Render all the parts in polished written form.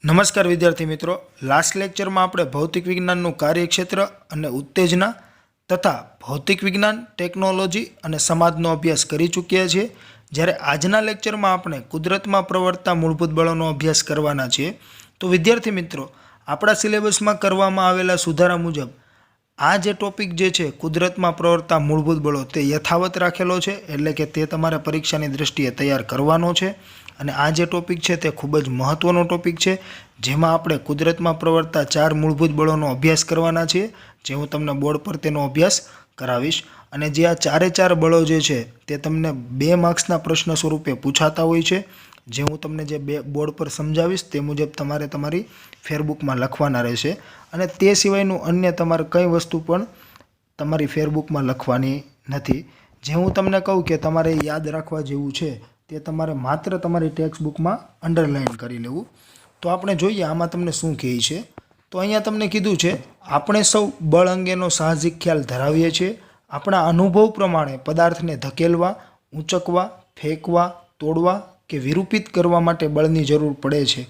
નમસ્કાર વિદ્યાર્થી મિત્રો, લાસ્ટ લેક્ચરમાં આપણે ભૌતિક વિજ્ઞાનનું કાર્યક્ષેત્ર અને ઉત્તેજના તથા ભૌતિક વિજ્ઞાન, ટેકનોલોજી અને સમાજનો અભ્યાસ કરી ચૂક્યા છીએ। જ્યારે આજના લેક્ચરમાં આપણે કુદરતમાં પ્રવર્તતા મૂળભૂત બળોનો અભ્યાસ કરવાના છીએ। તો વિદ્યાર્થી મિત્રો, આપણા સિલેબસમાં કરવામાં આવેલા સુધારા મુજબ આ જે ટોપિક જે છે કુદરતમાં પ્રવર્તતા મૂળભૂત બળો તે યથાવત રાખેલો છે, એટલે કે તે તમારે પરીક્ષાની દૃષ્ટિએ તૈયાર કરવાનો છે। અને આ જે ટોપિક છે તે ખૂબ જ મહત્ત્વનો ટોપિક છે, જેમાં આપણે કુદરતમાં પ્રવર્તતા 4 મૂળભૂત બળોનો અભ્યાસ કરવાના છીએ, જે હું તમને બોર્ડ પર તેનો અભ્યાસ કરાવીશ। અને જે આ ચારે ચાર બળો જે છે તે તમને 2 માર્ક્સના પ્રશ્ન સ્વરૂપે પૂછાતા હોય છે, જે હું તમને જે બોર્ડ પર સમજાવીશ તે મુજબ તમારે તમારી ફેરબુકમાં લખવાના રહેશે। અને તે સિવાયનું અન્ય તમારે કઈ વસ્તુ પણ તમારી ફેરબુકમાં લખવાની નથી। જે હું તમને કહું કે તમારે યાદ રાખવા જેવું છે તે તમારે માત્ર તમારી ટેક્સ્ટ બુકમાં અંડરલાઇન કરી લેવું। તો આપણે જોઈએ આમાં તમને શું કહે છે। તો અહીંયા તમને કીધું છે, આપણે સૌ બળ અંગેનો સાહજિક ખ્યાલ ધરાવીએ છીએ। આપણા અનુભવ પ્રમાણે પદાર્થને ધકેલવા, ઊંચકવા, ફેંકવા, તોડવા કે વિરૂપિત કરવા માટે બળની જરૂર પડે છે।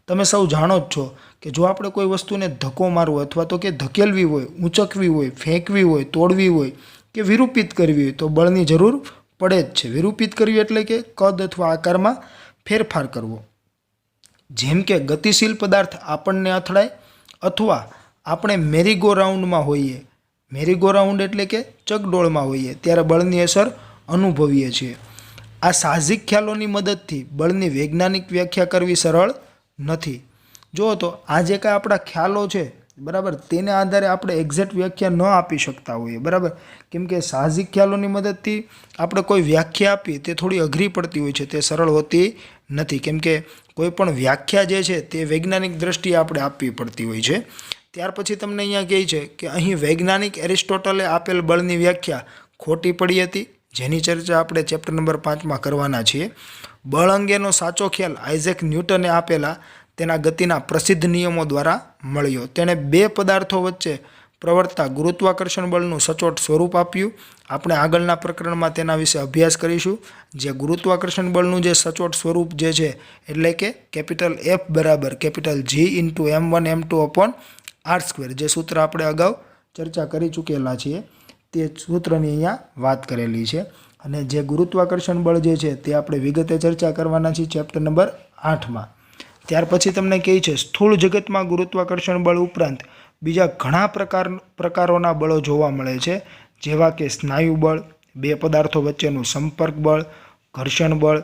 તમે સૌ જાણો જ છો કે જો આપણે કોઈ વસ્તુને ધક્કો મારવો અથવા તો કે ધકેલવી હોય, ઊંચકવી હોય, ફેંકવી હોય, તોડવી હોય કે વિરૂપિત કરવી હોય તો બળની જરૂર પડે જ છે। વિરૂપિત કરવી એટલે કે કદ અથવા આકારમાં ફેરફાર કરવો। જેમ કે ગતિશીલ પદાર્થ આપણને અથડાય અથવા આપણે મેરીગો રાઉન્ડમાં હોઈએ, મેરીગો રાઉન્ડ એટલે કે ચકડોળમાં હોઈએ ત્યારે બળની અસર અનુભવીએ છીએ। આ સાહજિક ખ્યાલોની મદદથી બળની વૈજ્ઞાનિક વ્યાખ્યા કરવી સરળ નથી। જો તો આ જે કાંઈ આપણા ખ્યાલો છે બરાબર, તેને આધારે આપણે એક્ઝેક્ટ વ્યાખ્યા ન આપી શકતા હોઈએ બરાબર, કેમ કે સાહજિક ખ્યાલોની મદદથી આપણે કોઈ વ્યાખ્યા આપીએ તે થોડી અઘરી પડતી હોય છે, તે સરળ હોતી નથી, કેમ કે કોઈ પણ વ્યાખ્યા જે છે તે વૈજ્ઞાનિક દ્રષ્ટિએ આપણે આપવી પડતી હોય છે। ત્યાર પછી તમને અહીંયા કહે છે કે અહીં વૈજ્ઞાનિક એરિસ્ટોટલે આપેલ બળની વ્યાખ્યા ખોટી પડી હતી, જેની ચર્ચા આપણે ચેપ્ટર નંબર 5માં કરવાના છીએ। બળ અંગેનો સાચો ખ્યાલ આઇઝેક ન્યૂટને આપેલા તેના ગતિના પ્રસિદ્ધ નિયમો દ્વારા મળ્યો। તેણે 2 પદાર્થો વચ્ચે પ્રવર્તતા ગુરુત્વાકર્ષણ બળનું સચોટ સ્વરૂપ આપ્યું। આપણે આગળના પ્રકરણમાં તેના વિશે અભ્યાસ કરીશું। જે ગુરુત્વાકર્ષણ બળનું જે સચોટ સ્વરૂપ જે છે એટલે કે કેપિટલ F બરાબર capital G into M1 M2 upon R², જે સૂત્ર આપણે અગાઉ ચર્ચા કરી ચૂકેલા છીએ તે સૂત્રની અહીંયા વાત કરેલી છે। અને જે ગુરુત્વાકર્ષણ બળ જે છે તે આપણે વિગતે ચર્ચા કરવાના છીએ ચેપ્ટર નંબર 8માં। ત્યાર પછી તમને કહે છે, સ્થૂળ જગતમાં ગુરુત્વાકર્ષણ બળ ઉપરાંત બીજા ઘણા પ્રકારોના બળો જોવા મળે છે, જેવા કે સ્નાયુ બળ, 2 પદાર્થો વચ્ચેનું સંપર્ક બળ, ઘર્ષણ બળ।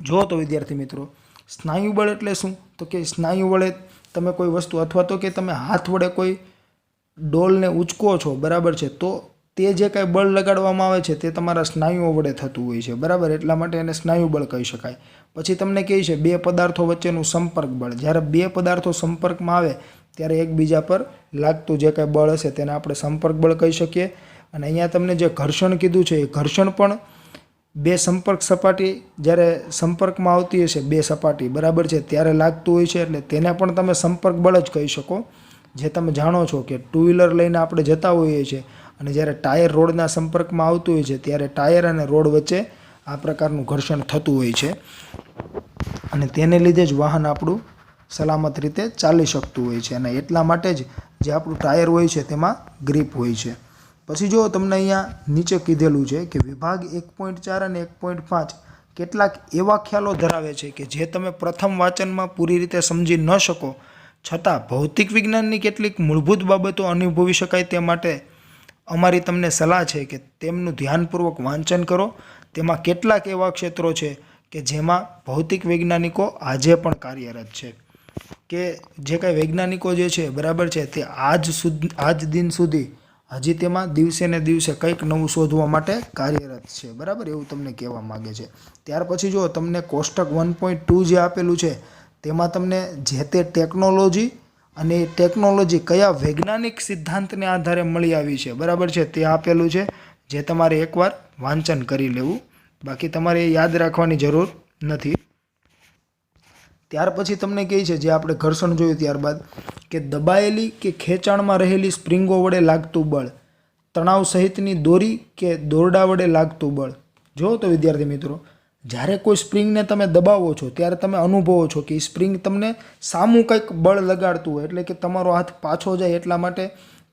જો તો વિદ્યાર્થી મિત્રો, સ્નાયુ બળ એટલે શું? તો કે સ્નાયુ વડે તમે કોઈ વસ્તુ અથવા તો કે તમે હાથ વડે કોઈ ડોલને ઉચકો છો બરાબર છે, તો તે જે કાંઈ બળ લગાડવામાં આવે છે તે તમારા સ્નાયુઓ વડે થતું હોય છે બરાબર, એટલા માટે એને સ્નાયુ બળ કહી શકાય। પછી તમને કહે છે 2 પદાર્થો વચ્ચેનું સંપર્ક બળ। જ્યારે 2 પદાર્થો સંપર્કમાં આવે ત્યારે એકબીજા પર લાગતું જે કાંઈ બળ હશે તેને આપણે સંપર્ક બળ કહી શકીએ। અને અહીંયા તમને જે ઘર્ષણ કીધું છે એ ઘર્ષણ પણ 2 સંપર્ક સપાટી જ્યારે સંપર્કમાં આવતી હશે, 2 સપાટી બરાબર છે, ત્યારે લાગતું હોય છે, એટલે તેને પણ તમે સંપર્ક બળ જ કહી શકો। જે તમે જાણો છો કે 2 વ્હીલર લઈને આપણે જતા હોઈએ છીએ અને જ્યારે ટાયર રોડના સંપર્કમાં આવતું હોય છે ત્યારે ટાયર અને રોડ વચ્ચે આ પ્રકારનું ઘર્ષણ થતું હોય છે, અને તેને લીધે જ વાહન આપણું સલામત રીતે ચાલી શકતું હોય છે, અને એટલા માટે જ જે આપણું ટાયર હોય છે તેમાં ગ્રીપ હોય છે। પછી જો તમને અહીંયા નીચે કીધેલું છે કે વિભાગ 1.4 અને 1.5 કેટલાક એવા ખ્યાલો ધરાવે છે કે જે તમે પ્રથમ વાંચનમાં પૂરી રીતે સમજી ન શકો, છતાં ભૌતિક વિજ્ઞાનની કેટલીક મૂળભૂત બાબતો અનુભવી શકાય તે માટે અમારી તમને સલાહ છે કે તેમનું ધ્યાનપૂર્વક વાંચન કરો। તેમાં કેટલાક એવા ક્ષેત્રો છે કે જેમાં ભૌતિક વૈજ્ઞાનિકો આજે પણ કાર્યરત છે, કે જે કાંઈ વૈજ્ઞાનિકો જે છે બરાબર છે તે આજ દિન સુધી હજી તેમાં દિવસે ને દિવસે કંઈક નવું શોધવા માટે કાર્યરત છે બરાબર, એવું તમને કહેવા માગે છે। ત્યાર પછી જો તમને કોષ્ટક 1.2 જે આપેલું છે તેમાં તમને જે તે ટેકનોલોજી અને ટેકનોલોજી કયા વૈજ્ઞાનિક સિદ્ધાંતને આધારે મળી આવી છે બરાબર છે તે આપેલું છે, જે તમારે એકવાર વાંચન કરી લેવું, બાકી તમારે યાદ રાખવાની જરૂર નથી। ત્યાર પછી તમને કહે છે, જે આપણે ઘર્ષણ જોયું ત્યારબાદ, કે દબાયેલી કે ખેંચાણમાં રહેલી સ્પ્રિંગો વડે લાગતું બળ, તણાવ સહિતની દોરી કે દોરડા વડે લાગતું બળ। જો તો વિદ્યાર્થી મિત્રો, જ્યારે કોઈ સ્પ્રિંગને તમે દબાવો છો ત્યારે તમે અનુભવો છો કે એ સ્પ્રિંગ તમને સામું કંઈક બળ લગાડતું હોય, એટલે કે તમારો હાથ પાછો જાય એટલા માટે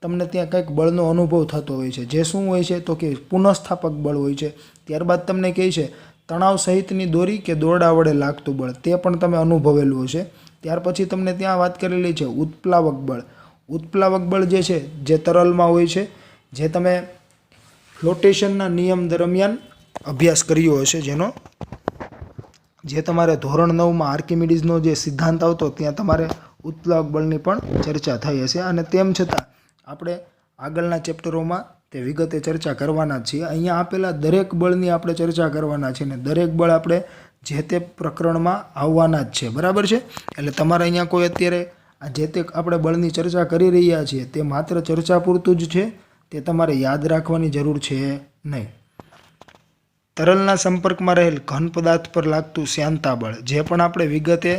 તમને ત્યાં કંઈક બળનો અનુભવ થતો હોય છે, જે શું હોય છે તો કે પુનઃસ્થાપક બળ હોય છે. ત્યારબાદ તમને કહે છે તણાવ સહિતની દોરી કે દોરડા વડે લાગતું બળ, તે પણ તમે અનુભવેલું હશે. ત્યાર પછી તમને ત્યાં વાત કરેલી છે ઉત્પ્લાવક બળ. ઉત્પ્લાવક બળ જે છે જે તરલમાં હોય છે, જે તમે ફ્લોટેશનના નિયમ દરમિયાન અભ્યાસ કર્યો હશે, જે તમારે ધોરણ 9માં આર્કિમિડીઝનો જે સિદ્ધાંત આવતો ત્યાં તમારે ઉત્પ્લાવક બળની પણ ચર્ચા થઈ હશે. અને તેમ છતાં આપણે આગળના ચેપ્ટરોમાં તે વિગતે ચર્ચા કરવાના જ છીએ. અહીંયા આપેલા દરેક બળની આપણે ચર્ચા કરવાના છે, અને દરેક બળ આપણે જે તે પ્રકરણમાં આવવાના જ છે, બરાબર છે. એટલે તમારે અહીંયા કોઈ અત્યારે આ જે તે આપણે બળની ચર્ચા કરી રહ્યા છીએ તે માત્ર ચર્ચા પૂરતું જ છે, તે તમારે યાદ રાખવાની જરૂર છે નહીં. તરલના સંપર્કમાં રહેલ ઘન પદાર્થ પર લાગતું શ્યાનતા બળ, જે પણ આપણે વિગતે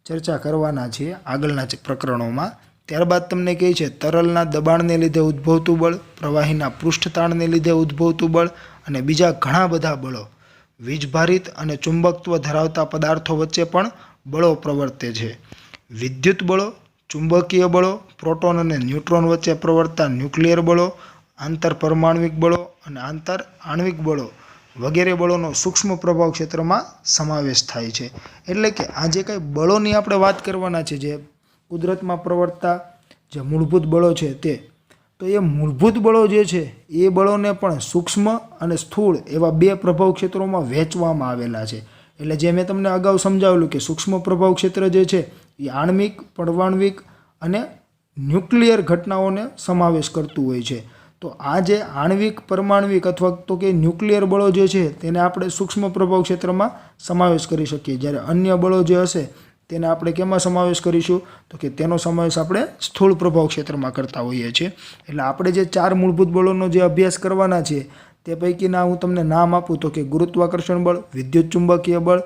ચર્ચા કરવાના છીએ આગળના પ્રકરણોમાં. ત્યારબાદ તમને કહે છે તરલના દબાણને લીધે ઉદ્ભવતું બળ, પ્રવાહીના પૃષ્ઠતાણને લીધે ઉદ્ભવતું બળ અને બીજા ઘણા બધા બળો. વીજભારિત અને ચુંબકત્વ ધરાવતા પદાર્થો વચ્ચે પણ બળો પ્રવર્તે છે. વિદ્યુત બળો, ચુંબકીય બળો, પ્રોટોન અને ન્યુટ્રોન વચ્ચે પ્રવર્તતા ન્યુક્લિયર બળો, આંતરપરમાણ્વિક બળો અને આંતર આણ્વિક બળો વગેરે બળોનો સૂક્ષ્મ પ્રભાવ ક્ષેત્રમાં સમાવેશ થાય છે. એટલે કે આ જે કંઈ બળોની આપણે વાત કરવાના છે, જે કુદરતમાં પ્રવર્તતા જે મૂળભૂત બળો છે તે, તો એ મૂળભૂત બળો જે છે એ બળોને પણ સૂક્ષ્મ અને સ્થૂળ એવા બે પ્રભાવ ક્ષેત્રોમાં વહેંચવામાં આવેલા છે. એટલે જે મેં તમને અગાઉ સમજાવેલું કે સૂક્ષ્મ પ્રભાવ ક્ષેત્ર જે છે એ આણ્વિક, પરમાણ્વિક અને ન્યુક્લિયર ઘટનાઓને સમાવેશ કરતું હોય છે. તો આ જે આણ્વિક, પરમાણ્વિક અથવા તો કે ન્યુક્લિયર બળો જે છે તેને આપણે સૂક્ષ્મ પ્રભાવ ક્ષેત્રમાં સમાવેશ કરી શકીએ, જ્યારે અન્ય બળો જે હશે તેને આપણે કેમાં સમાવેશ કરીશું તો કે તેનો સમાવેશ આપણે સ્થૂળ પ્રભાવ ક્ષેત્રમાં કરતા હોઈએ છીએ. એટલે આપણે જે 4 મૂળભૂત બળોનો જે અભ્યાસ કરવાના છે તે પૈકીના હું તમને નામ આપું તો કે ગુરુત્વાકર્ષણ બળ, વિદ્યુત ચુંબકીય બળ,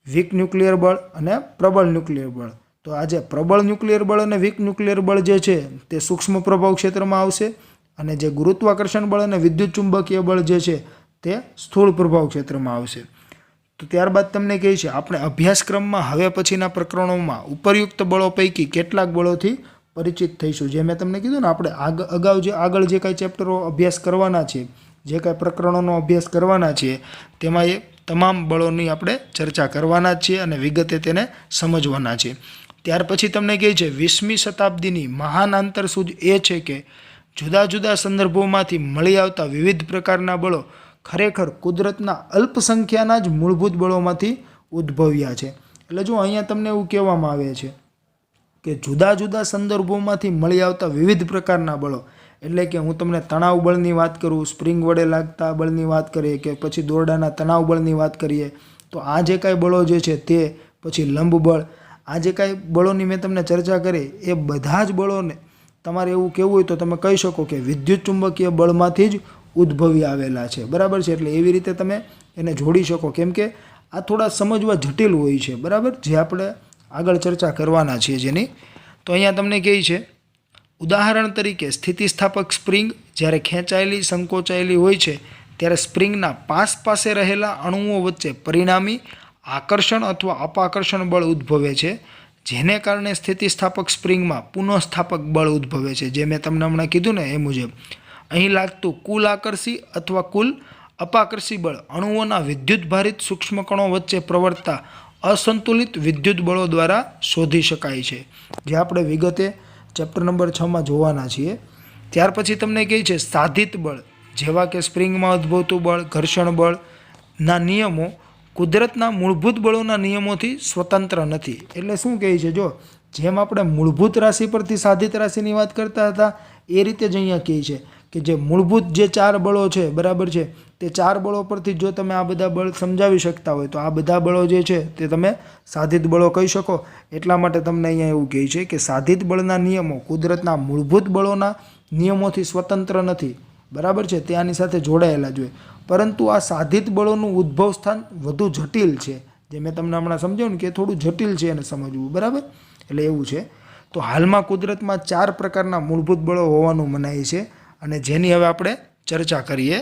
વીક ન્યુક્લિયર બળ અને પ્રબળ ન્યુક્લિયર બળ. તો આ જે પ્રબળ ન્યુક્લિયર બળ અને વીક ન્યુક્લિયર બળ જે છે તે સૂક્ષ્મ પ્રભાવ ક્ષેત્રમાં આવશે, અને જે ગુરુત્વાકર્ષણ બળ અને વિદ્યુત ચુંબકીય બળ જે છે તે સ્થૂળ પ્રભાવ ક્ષેત્રમાં આવશે. તો ત્યારબાદ તમને કહે છે આપણે અભ્યાસક્રમમાં હવે પછીના પ્રકરણોમાં ઉપરયુક્ત બળો પૈકી કેટલાક બળોથી પરિચિત થઈશું. જે મેં તમને કીધું ને, આપણે આગળ જે કાંઈ ચેપ્ટરો અભ્યાસ કરવાના છે, જે કાંઈ પ્રકરણોનો અભ્યાસ કરવાના છીએ, તેમાં એ તમામ બળોની આપણે ચર્ચા કરવાના જ છીએ અને વિગતે તેને સમજવાના છે. ત્યાર પછી તમને કહે છે 20મી શતાબ્દીની મહાન આંતરસૂઝ એ છે કે જુદા જુદા સંદર્ભોમાંથી મળી આવતા વિવિધ પ્રકારના બળો ખરેખર કુદરતના અલ્પ સંખ્યાના જ મૂળભૂત બળોમાંથી ઉદ્ભવ્યા છે. એટલે જો અહીંયા તમને એવું કહેવામાં આવે છે કે જુદા જુદા સંદર્ભોમાંથી મળી આવતા વિવિધ પ્રકારના બળો, એટલે કે હું તમને તણાવ બળની વાત કરું, સ્પ્રિંગ વડે લાગતા બળની વાત કરીએ કે પછી દોરડાના તણાવ બળની વાત કરીએ, તો આ જે કાંઈ બળો જે છે તે, પછી લંબ બળ, આ જે કાંઈ બળોની મેં તમને ચર્ચા કરી એ બધા જ બળોને તમારે એવું કહેવું હોય તો તમે કહી શકો કે વિદ્યુત ચુંબકીય બળમાંથી જ ઉદ્ભવી આવેલા છે, બરાબર છે. એટલે એવી રીતે તમે એને જોડી શકો, કેમ કે આ થોડા સમજવા જટિલ હોય છે, બરાબર, જે આપણે આગળ ચર્ચા કરવાના છીએ જેની. તો અહીંયા તમને કહે છે ઉદાહરણ તરીકે સ્થિતિસ્થાપક સ્પ્રિંગ જ્યારે ખેંચાયેલી, સંકોચાયેલી હોય છે ત્યારે સ્પ્રિંગના પાસે રહેલા અણુઓ વચ્ચે પરિણામી આકર્ષણ અથવા અપાકર્ષણ બળ ઉદ્ભવે છે, જેને કારણે સ્થિતિસ્થાપક સ્પ્રિંગમાં પુનઃસ્થાપક બળ ઉદ્ભવે છે. જે મેં તમને હમણાં કીધું ને એ મુજબ અહીં લાગતું કુલ આકર્ષી અથવા કુલ અપાકર્ષી બળ અણુઓના વિદ્યુતભારિત સૂક્ષ્મકણો વચ્ચે પ્રવર્તતા અસંતુલિત વિદ્યુત બળો દ્વારા શોધી શકાય છે, જે આપણે વિગતે ચેપ્ટર નંબર 6માં જોવાના છીએ. ત્યાર પછી તમને કહે છે સાધિત બળ, જેવા કે સ્પ્રિંગમાં ઉદ્ભવતું બળ, ઘર્ષણ બળના નિયમો કુદરતના મૂળભૂત બળોના નિયમોથી સ્વતંત્ર નથી. એટલે શું કહે છે, જો જેમ આપણે મૂળભૂત રાશિ પરથી સાધિત રાશિની વાત કરતા હતા એ રીતે જ અહીંયા કહે છે કે જે મૂળભૂત જે 4 બળો છે, બરાબર છે, તે 4 બળો પરથી જો તમે આ બધા બળ સમજાવી શકતા હોય તો આ બધા બળો જે છે તે તમે સાધિત બળો કહી શકો. એટલા માટે તમને અહીંયા એવું કહે છે કે સાધિત બળના નિયમો કુદરતના મૂળભૂત બળોના નિયમોથી સ્વતંત્ર નથી, બરાબર છે, તે આની સાથે જોડાયેલા જ હોય. પરંતુ આ સાધિત બળોનું ઉદ્ભવ સ્થાન વધુ જટિલ છે, જે મેં તમને હમણાં સમજાવ્યું ને કે થોડું જટિલ છે એને સમજવું, બરાબર. એટલે એવું છે. તો હાલમાં કુદરતમાં 4 પ્રકારના મૂળભૂત બળો હોવાનું મનાય છે, અને જેની હવે આપણે ચર્ચા કરીએ.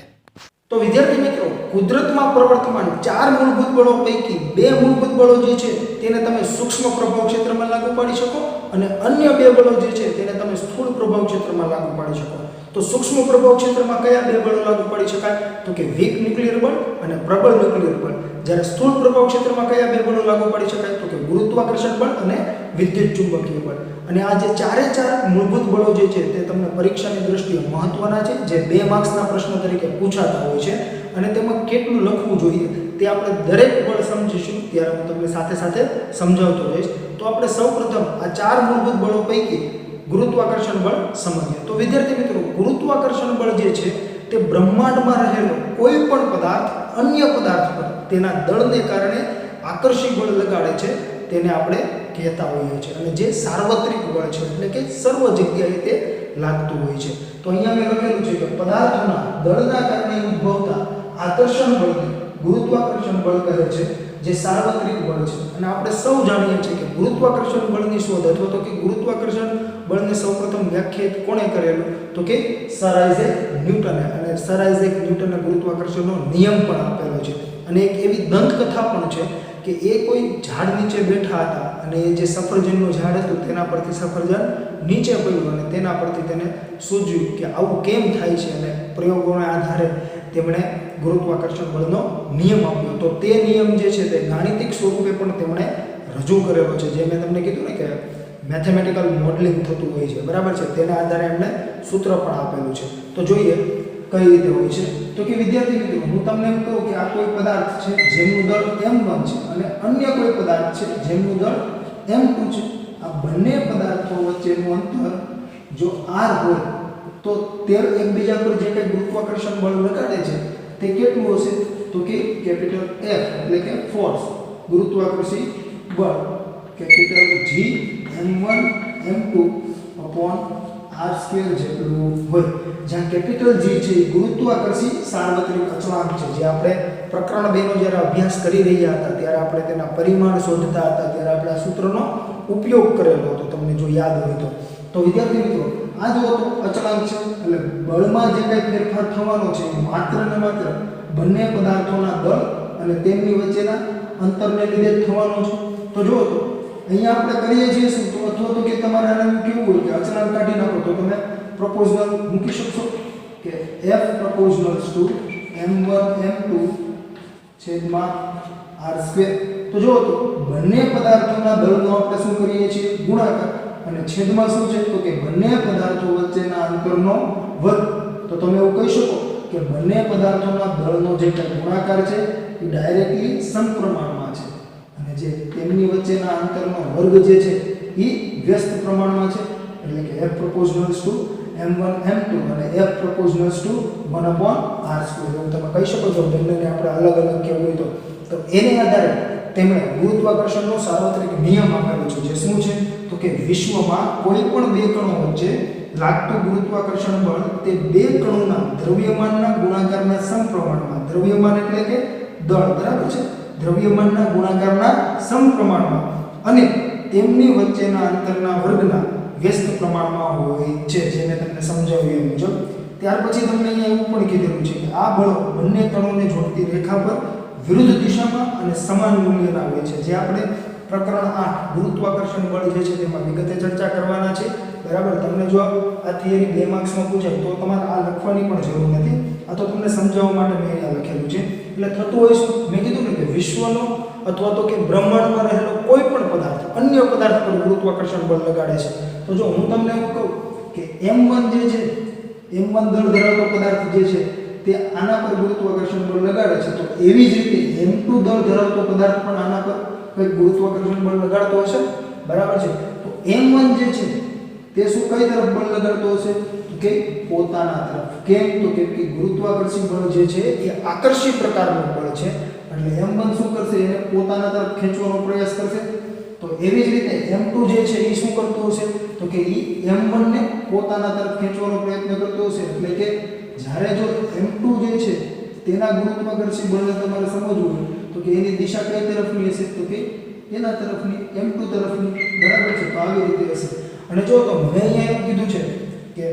તો વિદ્યાર્થી મિત્રો, કુદરતમાં પ્રવર્તમાન 4 મૂળભૂત બળો પૈકી 2 મૂળભૂત બળો જે છે તેને તમે સૂક્ષ્મ પ્રભાવ ક્ષેત્રમાં લાગુ પાડી શકો અને અન્ય 2 બળો જે છે તેને તમે સ્થૂળ પ્રભાવ ક્ષેત્રમાં લાગુ પાડી શકો. તો સૂક્ષ્મ પ્રભાવ ક્ષેત્રમાં કયા 2 બળો લાગુ પાડી શકાય? તો કે વીક ન્યુક્લિયર બળ અને પ્રબળ ન્યુક્લિયર બળ. જ્યારે સ્થૂળ પ્રભાવ ક્ષેત્રમાં કયા 2 બળો લાગુ પાડી શકાય? તો કે ગુરુત્વાકર્ષણ બળ અને વિદ્યુત ચુંબકીય બળ. અને આ જે 4 મૂળભૂત બળો જે છે તે તમને પરીક્ષાની દ્રષ્ટિએ મહત્વના છે, જે 2 માર્ક્સના પ્રશ્ન તરીકે પૂછાતા હોય છે અને તેમાં કેટલું લખવું જોઈએ તે આપણે દરેક બળ સમજીશું ત્યારે હું તમને સાથે સાથે સમજાવતો રહીશ. તો આપણે સૌપ્રથમ આ 4 મૂળભૂત બળો પૈકી ગુરુત્વાકર્ષણ બળ સમજીએ. તો વિદ્યાર્થી મિત્રો, ગુરુત્વાકર્ષણ બળ જે છે તે બ્રહ્માંડમાં રહેલો કોઈ પણ પદાર્થ અન્ય પદાર્થ પર તેના દળને કારણે આકર્ષી બળ લગાડે છે, તેને આપણે કહેતા હોઈએ છીએ. અને જે સાર્વત્રિક બળ છે એટલે કે સર્વ જગ્યાએ તે લાગતું હોય છે. તો અહીંયા મેં લખેલું છે કે પદાર્થોના દળના કારણે ઉદ્ભવતા આકર્ષણ બળને ગુરુત્વાકર્ષણ બળ કહે છે, જે સાર્વત્રિક બળ છે. અને આપણે સૌ જાણીએ છીએ કે ગુરુત્વાકર્ષણ બળની શોધ અથવા તો કે ગુરુત્વાકર્ષણ બળને સૌપ્રથમ વ્યાખ્યાયિત કોણે કરેલું? તો કે સર આઇઝેક ન્યૂટને. અને સર આઇઝેક ન્યૂટને ગુરુત્વાકર્ષણનો નિયમ પણ આપેલો છે. અને એક એવી દંતકથા પણ છે કે એ કોઈ ઝાડ નીચે બેઠા હતા અને એ જે સફરજનનું ઝાડ હતું તેના પરથી સફરજન નીચે પડ્યું અને તેના પરથી તેને સૂઝ્યું કે આવું કેમ થાય છે. અને પ્રયોગોના આધારે તેમણે ગુરુત્વાકર્ષણ બળનો નિયમ આપ્યો. તો તે નિયમ જે છે તે ગાણિતિક સ્વરૂપે પણ તેમણે રજૂ કરેલો છે. જે મેં તમને કીધું ને કે મેથેમેટિકલ મોડલિંગ થતું હોય છે, બરાબર છે, તેના આધારે એમણે સૂત્ર પણ આપેલું છે. તો જોઈએ કઈ રીતે હોય છે. તો કે વિદ્યાર્થી મિત્રો, હું તમને એમ કહું કે આ કોઈ પદાર્થ છે જેમનું દળ m1 છે અને અન્ય કોઈ પદાર્થ છે જેમનું દળ m2 છે. આ બંને પદાર્થો વચ્ચેનું અંતર જો r હોય તો તે એકબીજા પર જે કંઈ ગુરુત્વાકર્ષણ બળ લગાડે છે તે કેટલું હશે? તો કે કેપિટલ F એટલે કે ફોર્સ, ગુરુત્વાકર્ષી બળ capital G m1 m2 upon r² જેટલું હોય. જ્યાં કેપિટલ G છે એ ગુરુત્વાકર્ષી સાર્વત્રિક અચળાંક છે. જે આપણે પ્રકરણ 2 નો જ્યારે અભ્યાસ કરી રહ્યા હતા ત્યારે આપણે તેના પરિમાણ શોધતા હતા ત્યારે આપણે આ સૂત્રનો ઉપયોગ કરેલો હતો, તમને જો યાદ હોય તો. તો વિદ્યાર્થી મિત્રો, આ જો તો અચળાંક છે એટલે બળમાં જે કંઈ ફેરફાર થવાનો છે માત્ર ને માત્ર બંને પદાર્થોના દળ અને તેમની વચ્ચેના અંતરને લીધે જ થવાનો છે. તો જો તો અહીંયા આપણે કરીએ છીએ શું? તો અથવા તો કે તમારે આને કેવું હોય કે અચળાંક કાઢી નાખો તો તમે પ્રોપોર્શનલ મૂકી શકશો કે F proportionals to m1 m2 છેદમાં r². તો જો તો બંને પદાર્થોના દળનો આપણે શું કરીએ છીએ? ગુણાકાર. અને છેદમાં શું છે? તો કે બંને પદાર્થો વચ્ચેના અંતરનો વર્ગ. તો તમે એવું કહી શકો કે બંને પદાર્થોના દળનો જે ગુણાકાર છે એ ડાયરેક્ટલી સમપ્રમાણમાં છે અને જે તેમની વચ્ચેના અંતરનો વર્ગ જે છે એ વ્યસ્ત પ્રમાણમાં છે. એટલે કે F proportionals to m1 m2 અને F proportionals to 1/r². એવું તમે કહી શકો છો. બંનેને આપણે અલગ અલગ કહેવું હોય તો એને આધારે તેમણે ગુરુત્વાકર્ષણનો સાર્વત્રિક નિયમ આપેલો છે. જે શું છે? તો કે વિશ્વમાં કોઈ પણ 2 કણો વચ્ચે લાગતું ગુરુત્વાકર્ષણ બળ તે 2 કણોના દ્રવ્યમાનના ગુણાકારના સમપ્રમાણમાં, દ્રવ્યમાન એટલે કે દળ, બરાબર છે, દ્રવ્યમાનના ગુણાકારના સમપ્રમાણમાં અને તેમની વચ્ચેના અંતરના વર્ગના વ્યસ્ત પ્રમાણમાં હોય છે. જે મેં તમને સમજાવ્યું એ મુજબ. ત્યાર પછી તમને અહીંયા એવું પણ કીધેલું છે કે આ બળો બંને કણોને જોડતી રેખા પર વિરુદ્ધ દિશામાં અને સમાન મૂલ્યના હોય છે. જે આપણે પ્રકરણ 8 ગુરુત્વાકર્ષણ બળ જે છે તેમાં વિગતે ચર્ચા કરવાના છે, બરાબર. તમને જો આ થિયરી 2 માર્ક્સમાં પૂછાય તો તમારે આ લખવાની પણ જરૂર નથી. આ તો તમને સમજાવવા માટે મેં અહીંયા લખેલું છે. એટલે થતું હોય શું? મેં કીધું ને કે વિશ્વનો અથવા તો કે બ્રહ્માંડમાં રહેલો કોઈ પણ પદાર્થ અન્ય પદાર્થ પર ગુરુત્વાકર્ષણ બળ લગાડે છે. તો જો હું તમને એવું કહું કે m1 જે છે, m1 દળ ધરાવતો પદાર્થ જે છે તે આના પર ગુરુત્વાકર્ષણ બળ લગાડે છે, તો એવી જ રીતે m2 દળ ધરાવતો પદાર્થ પણ આના પર કંઈક ગુરુત્વાકર્ષણ બળ લગાડતો હશે, બરાબર છે. તો m1 જે છે તે શું કઈ તરફ બળ લગાડતો હશે? તો કે પોતાના તરફ. કેમ? તો કે ગુરુત્વાકર્ષી બળ જે છે એ આકર્ષી પ્રકારનું બળ છે. એટલે m1 શું કરશે? એને પોતાના તરફ ખેંચવાનો પ્રયાસ કરશે. તો એવી જ રીતે m2 જે છે એ શું કરતો હશે? તો કે એ m1 ને પોતાના તરફ ખેંચવાનો પ્રયત્ન કરતો હશે. એટલે કે જ્યારે જો m2 જે છે તેના ગુરુત્વાકર્ષી બળને તમારે સમજવું હોય તો કે એની દિશા કઈ તરફની હશે? તો કે એના તરફની, m2 તરફની, બરાબર છે. તો આવી રીતે હશે. અને જો તો મેં અહીંયા એવું કીધું છે કે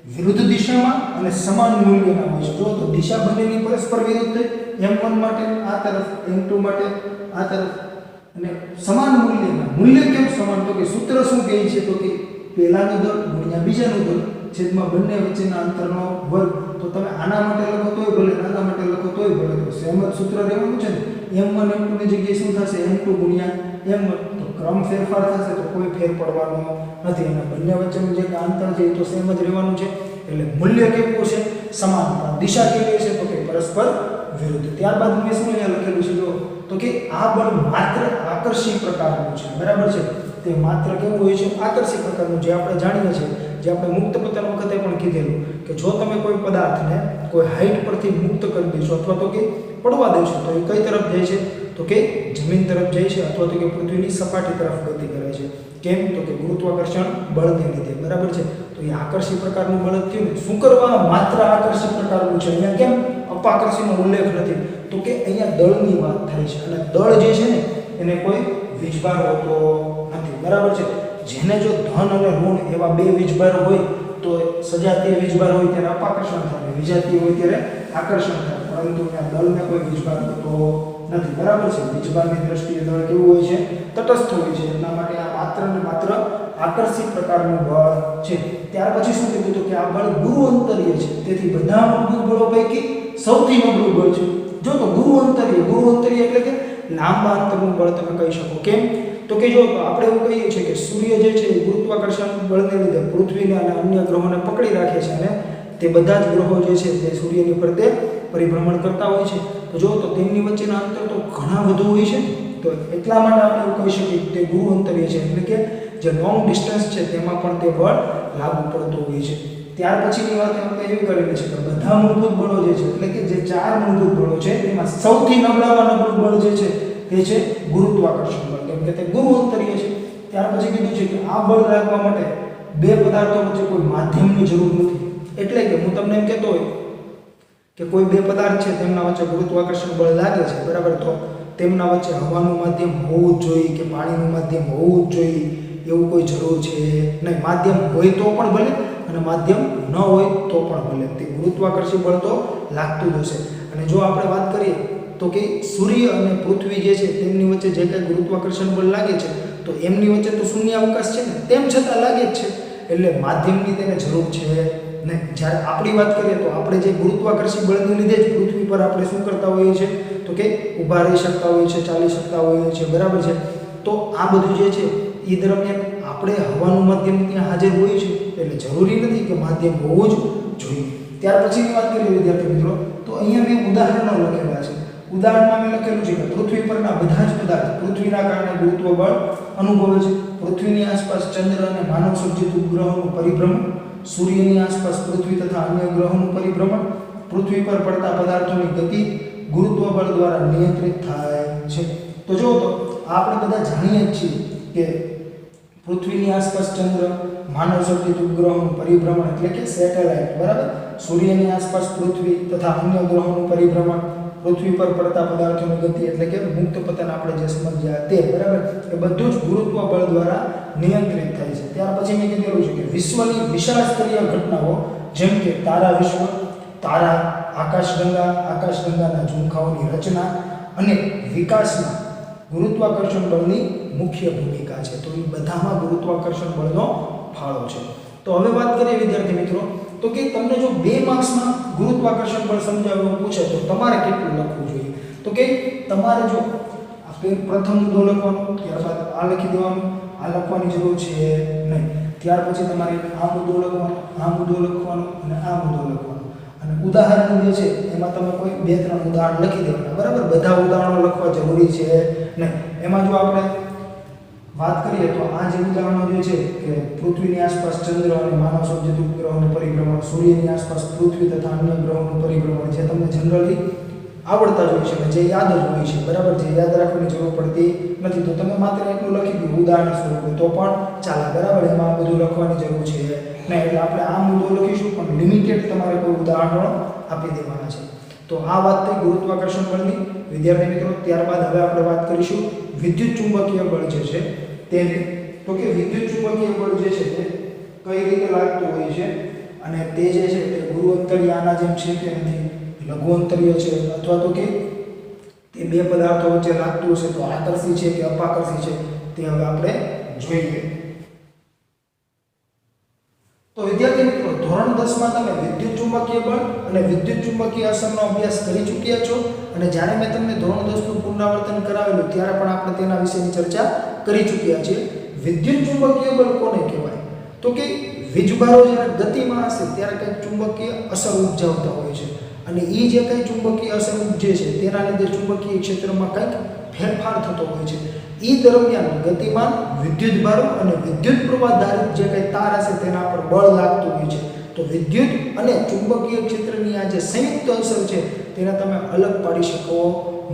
વિરુદ્ધ દિશામાં અને સમાન મૂલ્યના હોય છે. જો તો દિશા બંનેની પરસ્પર વિરુદ્ધ થઈ, m1 માટે આ તરફ, m2 માટે આ તરફ, અને સમાન મૂલ્યના. મૂલ્ય કેમ સમાન? તો કે સૂત્ર શું કહે છે? તો કે પહેલાનો દળ ગુણ્યા બીજાનો દળ છેદમાં બંને વચ્ચેના અંતરનો વર્ગ. તો તમે આના માટે લખો તોય ભલે, આના માટે લખો તોય ભલે, તો સેમ જ સૂત્ર રહેવાનું છે ને. m1 m2 ની જગ્યાએ શું થશે? m2 ગુણ્યા m1. તો ક્રમ ફેરફાર થશે તો કોઈ ફેર પડવાનો નથી. અને બંને વચ્ચેનું જે અંતર છે એ તો સેમ જ રહેવાનું છે. એટલે મૂલ્ય કેવું છે? સમાન. દિશા કેવી છે? તો કે પરસ્પર વિરુદ્ધ. ત્યારબાદ મેં શું અહીંયા લખેલું છે? જો તો કે આ બળ માત્ર આકર્ષી પ્રકારનું છે. બરાબર છે? તે માત્ર કેવું હોય છે? આકર્ષી પ્રકારનું. જે આપણે જાણીએ છીએ, જે આપણે મુક્ત પતન વખતે પણ કીધેલું કે જો તમે કોઈ પદાર્થને કોઈ હાઈટ પરથી મુક્ત કરી દેશો અથવા તો કે પડવા દેશો તો એ કઈ તરફ જાય છે? તો કે જમીન તરફ જાય છે અથવા તો કે પૃથ્વીની સપાટી તરફ ગતિ કરે છે. કેમ? તો કે ગુરુત્વાકર્ષણ બળને લીધે. બરાબર છે? તો એ આકર્ષી પ્રકારનું બળ થયું ને. શું કરવા? માત્ર આકર્ષી પ્રકારનું છે. અહીંયા કેમ અપાકર્ષીનો ઉલ્લેખ નથી? તો કે અહીંયા દળની વાત થાય છે અને દળ જે છે ને એને કોઈ વીજભાર હોતો નથી. બરાબર છે? જેને જો ધન અને ઋણ એવા બે વીજભાર હોય તો સજાતીય વીજભાર હોય ત્યારે અપાકર્ષણ થાય, વિજાતીય હોય ત્યારે આકર્ષણ થાય. પરંતુ ત્યાં દળને કોઈ વીજભાર હોતો નથી. બરાબર છે? વીજભારની દ્રષ્ટિએ દળ કેવું હોય છે? તટસ્થ હોય છે. એટલા માટે આ માત્ર ને માત્ર આકર્ષી પ્રકારનું બળ છે. ત્યાર પછી શું કીધું? તો કે આ બળ ગુરુઅંતરીય છે. તેથી બધા મૂળભૂત બળો પૈકી સૌથી નબળું બળ છે. જો તો ગુરુઅંતરીય એટલે કે લાંબા અંતરનું બળ તમે કહી શકો. કેમ? તો કે જો આપણે એવું કહીએ છીએ કે સૂર્ય જે છે એ ગુરુત્વાકર્ષણ બળને લીધે પૃથ્વીને અને અન્ય ગ્રહોને પકડી રાખે છે અને તે બધા જ ગ્રહો જે છે તે સૂર્યની ફરતે પરિભ્રમણ કરતા હોય છે. તો જો તો તેમની વચ્ચેના અંતર તો ઘણા વધુ હોય છે. તો એટલા માટે આપણે એવું કહી શકીએ કે તે ગુરુઅંતરીય છે. એટલે કે જે લોંગ ડિસ્ટન્સ છે તેમાં પણ તે બળ લાગુ પડતું હોય છે. ત્યાર પછીની વાત આપણે એવી કરેલી છે કે બધા મૂળભૂત બળો જે છે એટલે કે જે 4 મૂળભૂત બળો છે તેમાં સૌથી નબળામાં નબળું બળ જે છે તે છે ગુરુત્વાકર્ષણ બળ. કેમ કે તે ગુરુઅંતરીય છે. ત્યાર પછી કીધું છે કે આ બળ લાગવા માટે બે પદાર્થો વચ્ચે કોઈ માધ્યમની જરૂર નથી. એટલે કે હું તમને એમ કહેતો હોય કે કોઈ બે પદાર્થ છે તેમના વચ્ચે ગુરુત્વાકર્ષણ બળ લાગે છે. બરાબર? તો તેમના વચ્ચે હવાનું માધ્યમ હોવું જ જોઈએ કે પાણીનું માધ્યમ હોવું જ જોઈએ એવું કોઈ જરૂર છે નહીં. માધ્યમ હોય તો પણ ભલે અને માધ્યમ ન હોય તો પણ ભલે, તે ગુરુત્વાકર્ષી બળ તો લાગતું જ હશે. અને જો આપણે વાત કરીએ તો કે સૂર્ય અને પૃથ્વી જે છે તેમની વચ્ચે જે કંઈ ગુરુત્વાકર્ષણ બળ લાગે છે તો એમની વચ્ચે તો શૂન્ય અવકાશ છે ને, તેમ છતાં લાગે જ છે. એટલે માધ્યમની તેને જરૂર છે નહીં. જ્યારે આપણી વાત કરીએ તો આપણે જે ગુરુત્વાકર્ષી બળને લીધે જ પૃથ્વી પર આપણે શું કરતા હોઈએ છીએ? તો કે ઊભા રહી શકતા હોઈએ છીએ, ચાલી શકતા હોઈએ છીએ. બરાબર છે? તો આ બધું જે છે એ દરમિયાન આપણે હવાનું માધ્યમ ત્યાં હાજર હોય છે. એટલે જરૂરી નથી કે માધ્યમ હોવું જ જોઈએ. ત્યાર પછીની વાત કરીએ વિદ્યાર્થી મિત્રો તો અહીંયા મેં ઉદાહરણો લખેલા છે. ઉદાહરણમાં મેં લખેલું છે કે પૃથ્વી પરના બધા જ પદાર્થ પૃથ્વીના કારણે ગુરુત્વ બળ અનુભવે છે. પૃથ્વીની આસપાસ ચંદ્ર અને માનવ સર્જિત ઉપગ્રહોનું પરિભ્રમણ, સૂર્યની આસપાસ પૃથ્વી તથા અન્ય ગ્રહોનું પરિભ્રમણ, પૃથ્વી પર પડતા પદાર્થોની ગતિ ગુરુત્વ બળ દ્વારા નિયંત્રિત થાય છે. તો જો તો આપણે બધા જાણીએ જ છીએ કે પૃથ્વીની આસપાસ ચંદ્ર, માનવ સર્જિત ઉપગ્રહોનું પરિભ્રમણ એટલે કે સેટેલાઇટ. બરાબર? સૂર્યની આસપાસ પૃથ્વી તથા અન્ય ગ્રહોનું પરિભ્રમણ, પૃથ્વી પર પડતા પદાર્થોની ગતિ એટલે કે મુક્ત પતન આપણે જે સમજ્યા તે. બરાબર? એ બધું જ ગુરુત્વ બળ દ્વારા નિયંત્રિત થાય છે. ત્યાર પછી મેં કીધેલું છે કે વિશ્વની વિશાળ સ્તરીય ઘટનાઓ જેમ કે તારા વિશ્વ, તારા, આકાશગંગાના ઝુમખાઓની રચના અને વિકાસમાં ગુરુત્વાકર્ષણ બળની મુખ્ય ભૂમિકા છે. તો એ બધામાં ગુરુત્વાકર્ષણ બળનો ફાળો છે. તો હવે વાત કરીએ વિદ્યાર્થી મિત્રો તો કે તમને જો 2 માર્ક્સમાં ગુરુત્વાકર્ષણ બળ સમજાવવાનું પૂછે તો તમારે કેટલું લખવું જોઈએ? તો કે તમારે જો પ્રથમ મુદ્દો લખવાનો, ત્યારબાદ આ લખી દેવાનું, આ લખવાની જરૂર છે નહીં. ત્યાર પછી તમારે આ મુદ્દો લખવાનો, આ મુદ્દો લખવાનો અને આ મુદ્દો લખવાનો. અને ઉદાહરણ જે છે એમાં તમે કોઈ 2-3 ઉદાહરણ લખી દેવાના. બરાબર? બધા ઉદાહરણો લખવા જરૂરી છે નહીં. એમાં જો આપણે વાત કરીએ તો આ જે ઉદાહરણો જે છે કે પૃથ્વીની આસપાસ ચંદ્ર અને માનવ સર્જિત ઉપગ્રહોનું પરિભ્રમણ, સૂર્યની આસપાસ પૃથ્વી તથા અન્ય ગ્રહોનું પરિભ્રમણ જે તમને જનરલી આવડતા જ હોય છે, જે યાદ જ હોય છે. બરાબર? જે યાદ રાખવાની જરૂર પડતી નથી. તો તમે માત્ર એટલું લખી દો ઉદાહરણ સ્વરૂપે તો પણ ચાલે. બરાબર? એમાં આ બધું લખવાની જરૂર છે નહીં. એટલે આપણે આ મુદ્દો લખીશું પણ લિમિટેડ તમારે કોઈ ઉદાહરણો આપી દેવાના છે. તો આ વાત થઈ ગુરુત્વાકર્ષણ બળની વિદ્યાર્થી મિત્રો. ત્યારબાદ હવે આપણે વાત કરીશું વિદ્યુત ચુંબકીય બળ જે છે તેને. તો કે વિદ્યુત ચુંબકીય બળ જે છે તે કઈ રીતે લાગતું હોય છે અને તે જે છે તે ગુરુ અંતરીય આના જેમ છે કે નથી, લઘુ અંતરીય છે, અથવા તો કે તે બે પદાર્થો વચ્ચે લાગતું હશે તો આકર્ષી છે કે અપાકર્ષી છે તે હવે આપણે જોઈએ. તો વિદ્યાર્થી મિત્રો, ધોરણ 10 માં તમે વિદ્યુત ચુંબકીય બળ અને વિદ્યુત ચુંબકીય અસરનો અભ્યાસ કરી ચૂક્યા છો અને જ્યારે મેં તમને ધોરણ 10 નું પુનરાવર્તન કરાવેલું ત્યારે પણ આપણે તેના વિશેની ચર્ચા કરી ચૂક્યા છીએ. વિદ્યુત ચુંબકીય બળ કોને કહેવાય? તો કે વીજભારો જ્યારે ગતિમાં હશે ત્યારે કંઈક ચુંબકીય અસર ઉપજાવતા હોય છે અને એ જે કંઈ ચુંબકીય અસર ઉપજે છે તેના લીધે ચુંબકીય ક્ષેત્રમાં કંઈક ફેરફાર થતો હોય છે. એ દરમિયાન ગતિમાન વિદ્યુતભારો અને વિદ્યુત પ્રવાહ ધારિત જે કંઈ તાર હશે તેના પર બળ લાગતું હોય છે. તો વિદ્યુત અને ચુંબકીય ક્ષેત્રની આ જે સંયુક્ત અસર છે તેને તમે અલગ પાડી શકો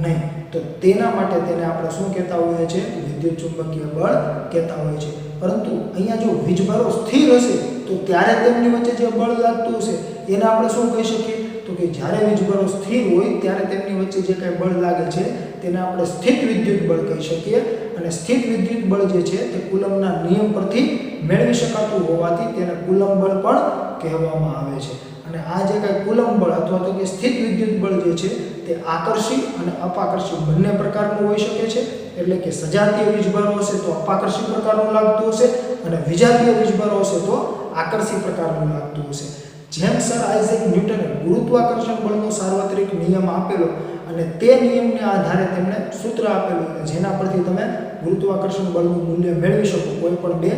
નહીં. તો તેના માટે તેને આપણે શું કહેતા હોઈએ છીએ? વિદ્યુત ચુંબકીય બળ કહેતા હોઈએ છીએ. પરંતુ અહીંયા જો વીજભારો સ્થિર હશે તો ત્યારે તેમની વચ્ચે જે બળ લાગતું હશે એને આપણે શું કહી શકીએ? તો કે જ્યારે વીજભારો સ્થિર હોય ત્યારે તેમની વચ્ચે જે કંઈ બળ લાગે છે તેને આપણે સ્થિત વિદ્યુત બળ કહી શકીએ. અને સ્થિત વિદ્યુત બળ જે છે તે કુલમ્બના નિયમ પરથી મેળવી શકાતું હોવાથી તેને કુલમ્બ બળ પણ કહેવામાં આવે છે. અને આ જે કંઈ કુલમ્બ બળ અથવા તો કે સ્થિત વિદ્યુત બળ જે છે તે આકર્ષી અને અપાકર્ષી બંને પ્રકારનું હોઈ શકે છે. એટલે કે સજાતીય વીજભારો હશે તો અપાકર્ષી પ્રકારનું લાગતું હશે અને વિજાતીય વીજભારો હશે તો આકર્ષી પ્રકારનું લાગતું હશે. જેમ સર આઇઝેક ન્યૂટને ગુરુત્વાકર્ષણ બળનો સાર્વત્રિક નિયમ આપેલો અને તે નિયમને આધારે તેમણે સૂત્ર આપેલું અને જેના પરથી તમે ગુરુત્વાકર્ષણ બળનું મૂલ્ય મેળવી શકો કોઈ પણ બે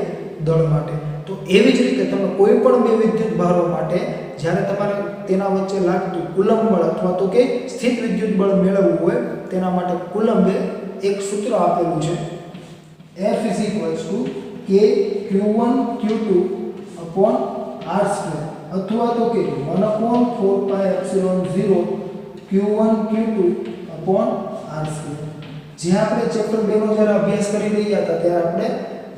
દળ માટે. તો એવી જ રીતે તમે કોઈ પણ બે વિદ્યુત ભારો માટે જ્યારે તમારે તેના વચ્ચે લાગતું કુલમ્બ બળ અથવા તો કે સ્થિત વિદ્યુત બળ મેળવવું હોય તેના માટે કુલમ્બે એક સૂત્ર આપેલું છે, F = kq1q2/r² અથવા તો કે 1/4πε0 q1q2/r². જે આપણે ચેપ્ટર 2 નો જ્યારે અભ્યાસ કરી રહ્યા હતા ત્યારે આપણે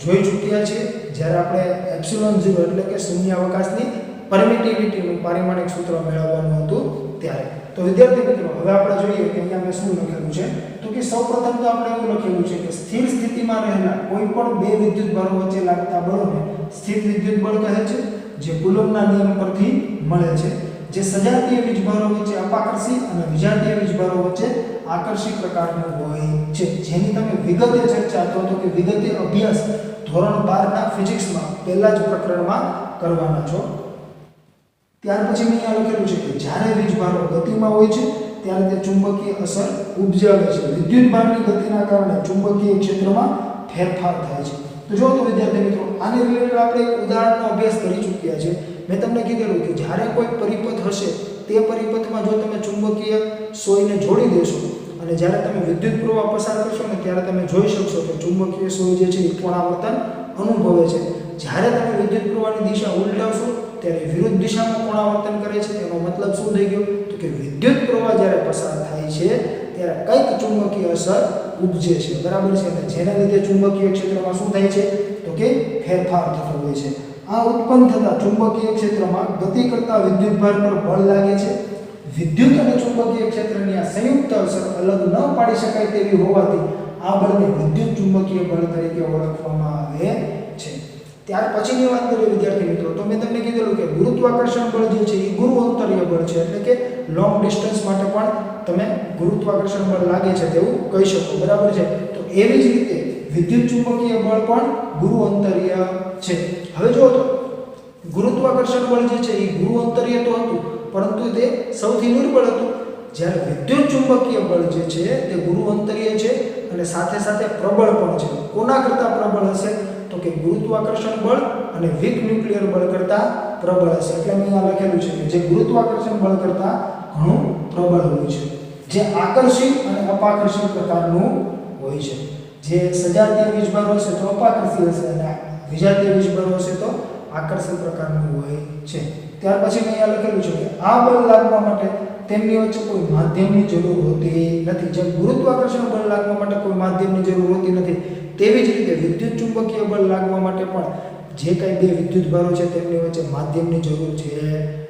જોઈ ચૂક્યા છીએ જ્યારે આપણે ε0 એટલે કે શૂન્યાવકાશની પરમિટિવિટીનું પારિમાણિક સૂત્ર મેળવવાનું હતું ત્યારે. તો વિદ્યાર્થી મિત્રો, હવે આપણે જોઈએ કે અહીંયા મેં શું લખેલું છે. તો કે સૌપ્રથમ તો આપણે એવું લખેલું છે કે સ્થિર સ્થિતિમાં રહેલા કોઈ પણ બે વિદ્યુત ભારો વચ્ચે લાગતા બળોને સ્થિર વિદ્યુત બળ કહે છે, જે કુલમ્બના નિયમ પરથી મળે છે. જે સજાતીય વીજભારો વચ્ચે અપાકર્ષી અને વિજાતીય વીજભારો વચ્ચે આકર્ષી પ્રકારનું હોય છે, જેની તમે વિગતે ચર્ચા અથવા તો કે વિગતે અભ્યાસ ધોરણ 12 ના ફિઝિક્સમાં પહેલા જ પ્રકરણમાં કરવાના છો. ત્યાર પછી મેં અહીંયા લખેલું છે કે જ્યારે વીજભારો ગતિમાં હોય છે ત્યારે તે ચુંબકીય અસર ઉપજાવે છે. વિદ્યુતભારની ગતિના કારણે ચુંબકીય ક્ષેત્રમાં ફેરફાર થાય છે. તો જો તો વિદ્યાર્થી મિત્રો, આને રિલેટેડ આપણે એક ઉદાહરણનો અભ્યાસ કરી ચૂક્યા છે. મેં તમને કીધેલું કે જ્યારે કોઈ પરિપથ હશે તે પરિપથમાં જો તમે ચુંબકીય સોયને જોડી દેશો અને જ્યારે તમે વિદ્યુત પ્રવાહ પસાર કરશો ને ત્યારે તમે જોઈ શકશો કે ચુંબકીય સોય જે છે એ કોણાવર્તન અનુભવે છે. જ્યારે તમે વિદ્યુત પ્રવાહની દિશા ઉલટાવશો ત્યારે વિરુદ્ધ દિશામાં કોણાવર્તન કરે છે. એનો મતલબ શું થઈ ગયો? તો કે વિદ્યુત પ્રવાહ જ્યારે પસાર થાય છે ત્યારે કંઈક ચુંબકીય અસર ઉપજે છે, બરાબર છે. અને જેના લીધે ચુંબકીય ક્ષેત્રમાં શું થાય છે? તો કે ફેરફાર થતો હોય છે. આ ઉત્પન્ન થતા ચુંબકીય ક્ષેત્રમાં ગતિ કરતા વિદ્યુતભાર પર બળ લાગે છે. વિદ્યુત અને ચુંબકીય ક્ષેત્રની આ સંયુક્ત અસર અલગ ન પાડી શકાય તેવી હોવાથી આ બળને વિદ્યુત ચુંબકીય બળ તરીકે ઓળખવામાં આવે છે. ત્યાર પછીની વાત કરીએ વિદ્યાર્થી મિત્રો, તો મેં તમને કીધેલું કે ગુરુત્વાકર્ષણ બળ જે છે એ ગુરુ અંતરીય બળ છે. એટલે કે લોંગ ડિસ્ટન્સ માટે પણ તમે ગુરુત્વાકર્ષણ બળ લાગે છે તેવું કહી શકો, બરાબર છે. તો એવી જ રીતે વિદ્યુત ચુંબકીય બળ પણ ગુરુ અંતરીય છે. હવે જો તો ગુરુત્વાકર્ષણ બળ જે છે એ ગુરુ અંતરીય તો હતું પરંતુ તે સૌથી નિર્બળ હતું. જ્યારે વિદ્યુત ચુંબકીય બળ જે છે તે ગુરુ અંતરીય છે અને સાથે સાથે પ્રબળ પણ છે. કોના કરતાં પ્રબળ હશે? તો કે ગુરુત્વાકર્ષણ બળ અને વીક ન્યુક્લિયર બળ કરતાં પ્રબળ હશે. એટલે મેં આ લખેલું છે કે જે ગુરુત્વાકર્ષણ બળ કરતાં ઘણું પ્રબળ હોય છે, જે આકર્ષી અને અપાકર્ષી પ્રકારનું હોય છે. જે સજાતીય વીજભારો હશે તો અપાકર્ષી હશે અને વિજાતીય વીજભારો હશે તો આકર્ષી પ્રકારનું હોય છે. ત્યાર પછી મેં અહીંયા લખેલું છે કે આ બળ લાગવા માટે તેમની વચ્ચે કોઈ માધ્યમની જરૂર હોતી નથી. જેમ ગુરુત્વાકર્ષણ બળ લાગવા માટે કોઈ માધ્યમની જરૂર હોતી નથી, તેવી જ રીતે વિદ્યુત ચુંબકીય બળ લાગવા માટે પણ જે કંઈ બે વિદ્યુતભારો છે તેમની વચ્ચે માધ્યમની જરૂર છે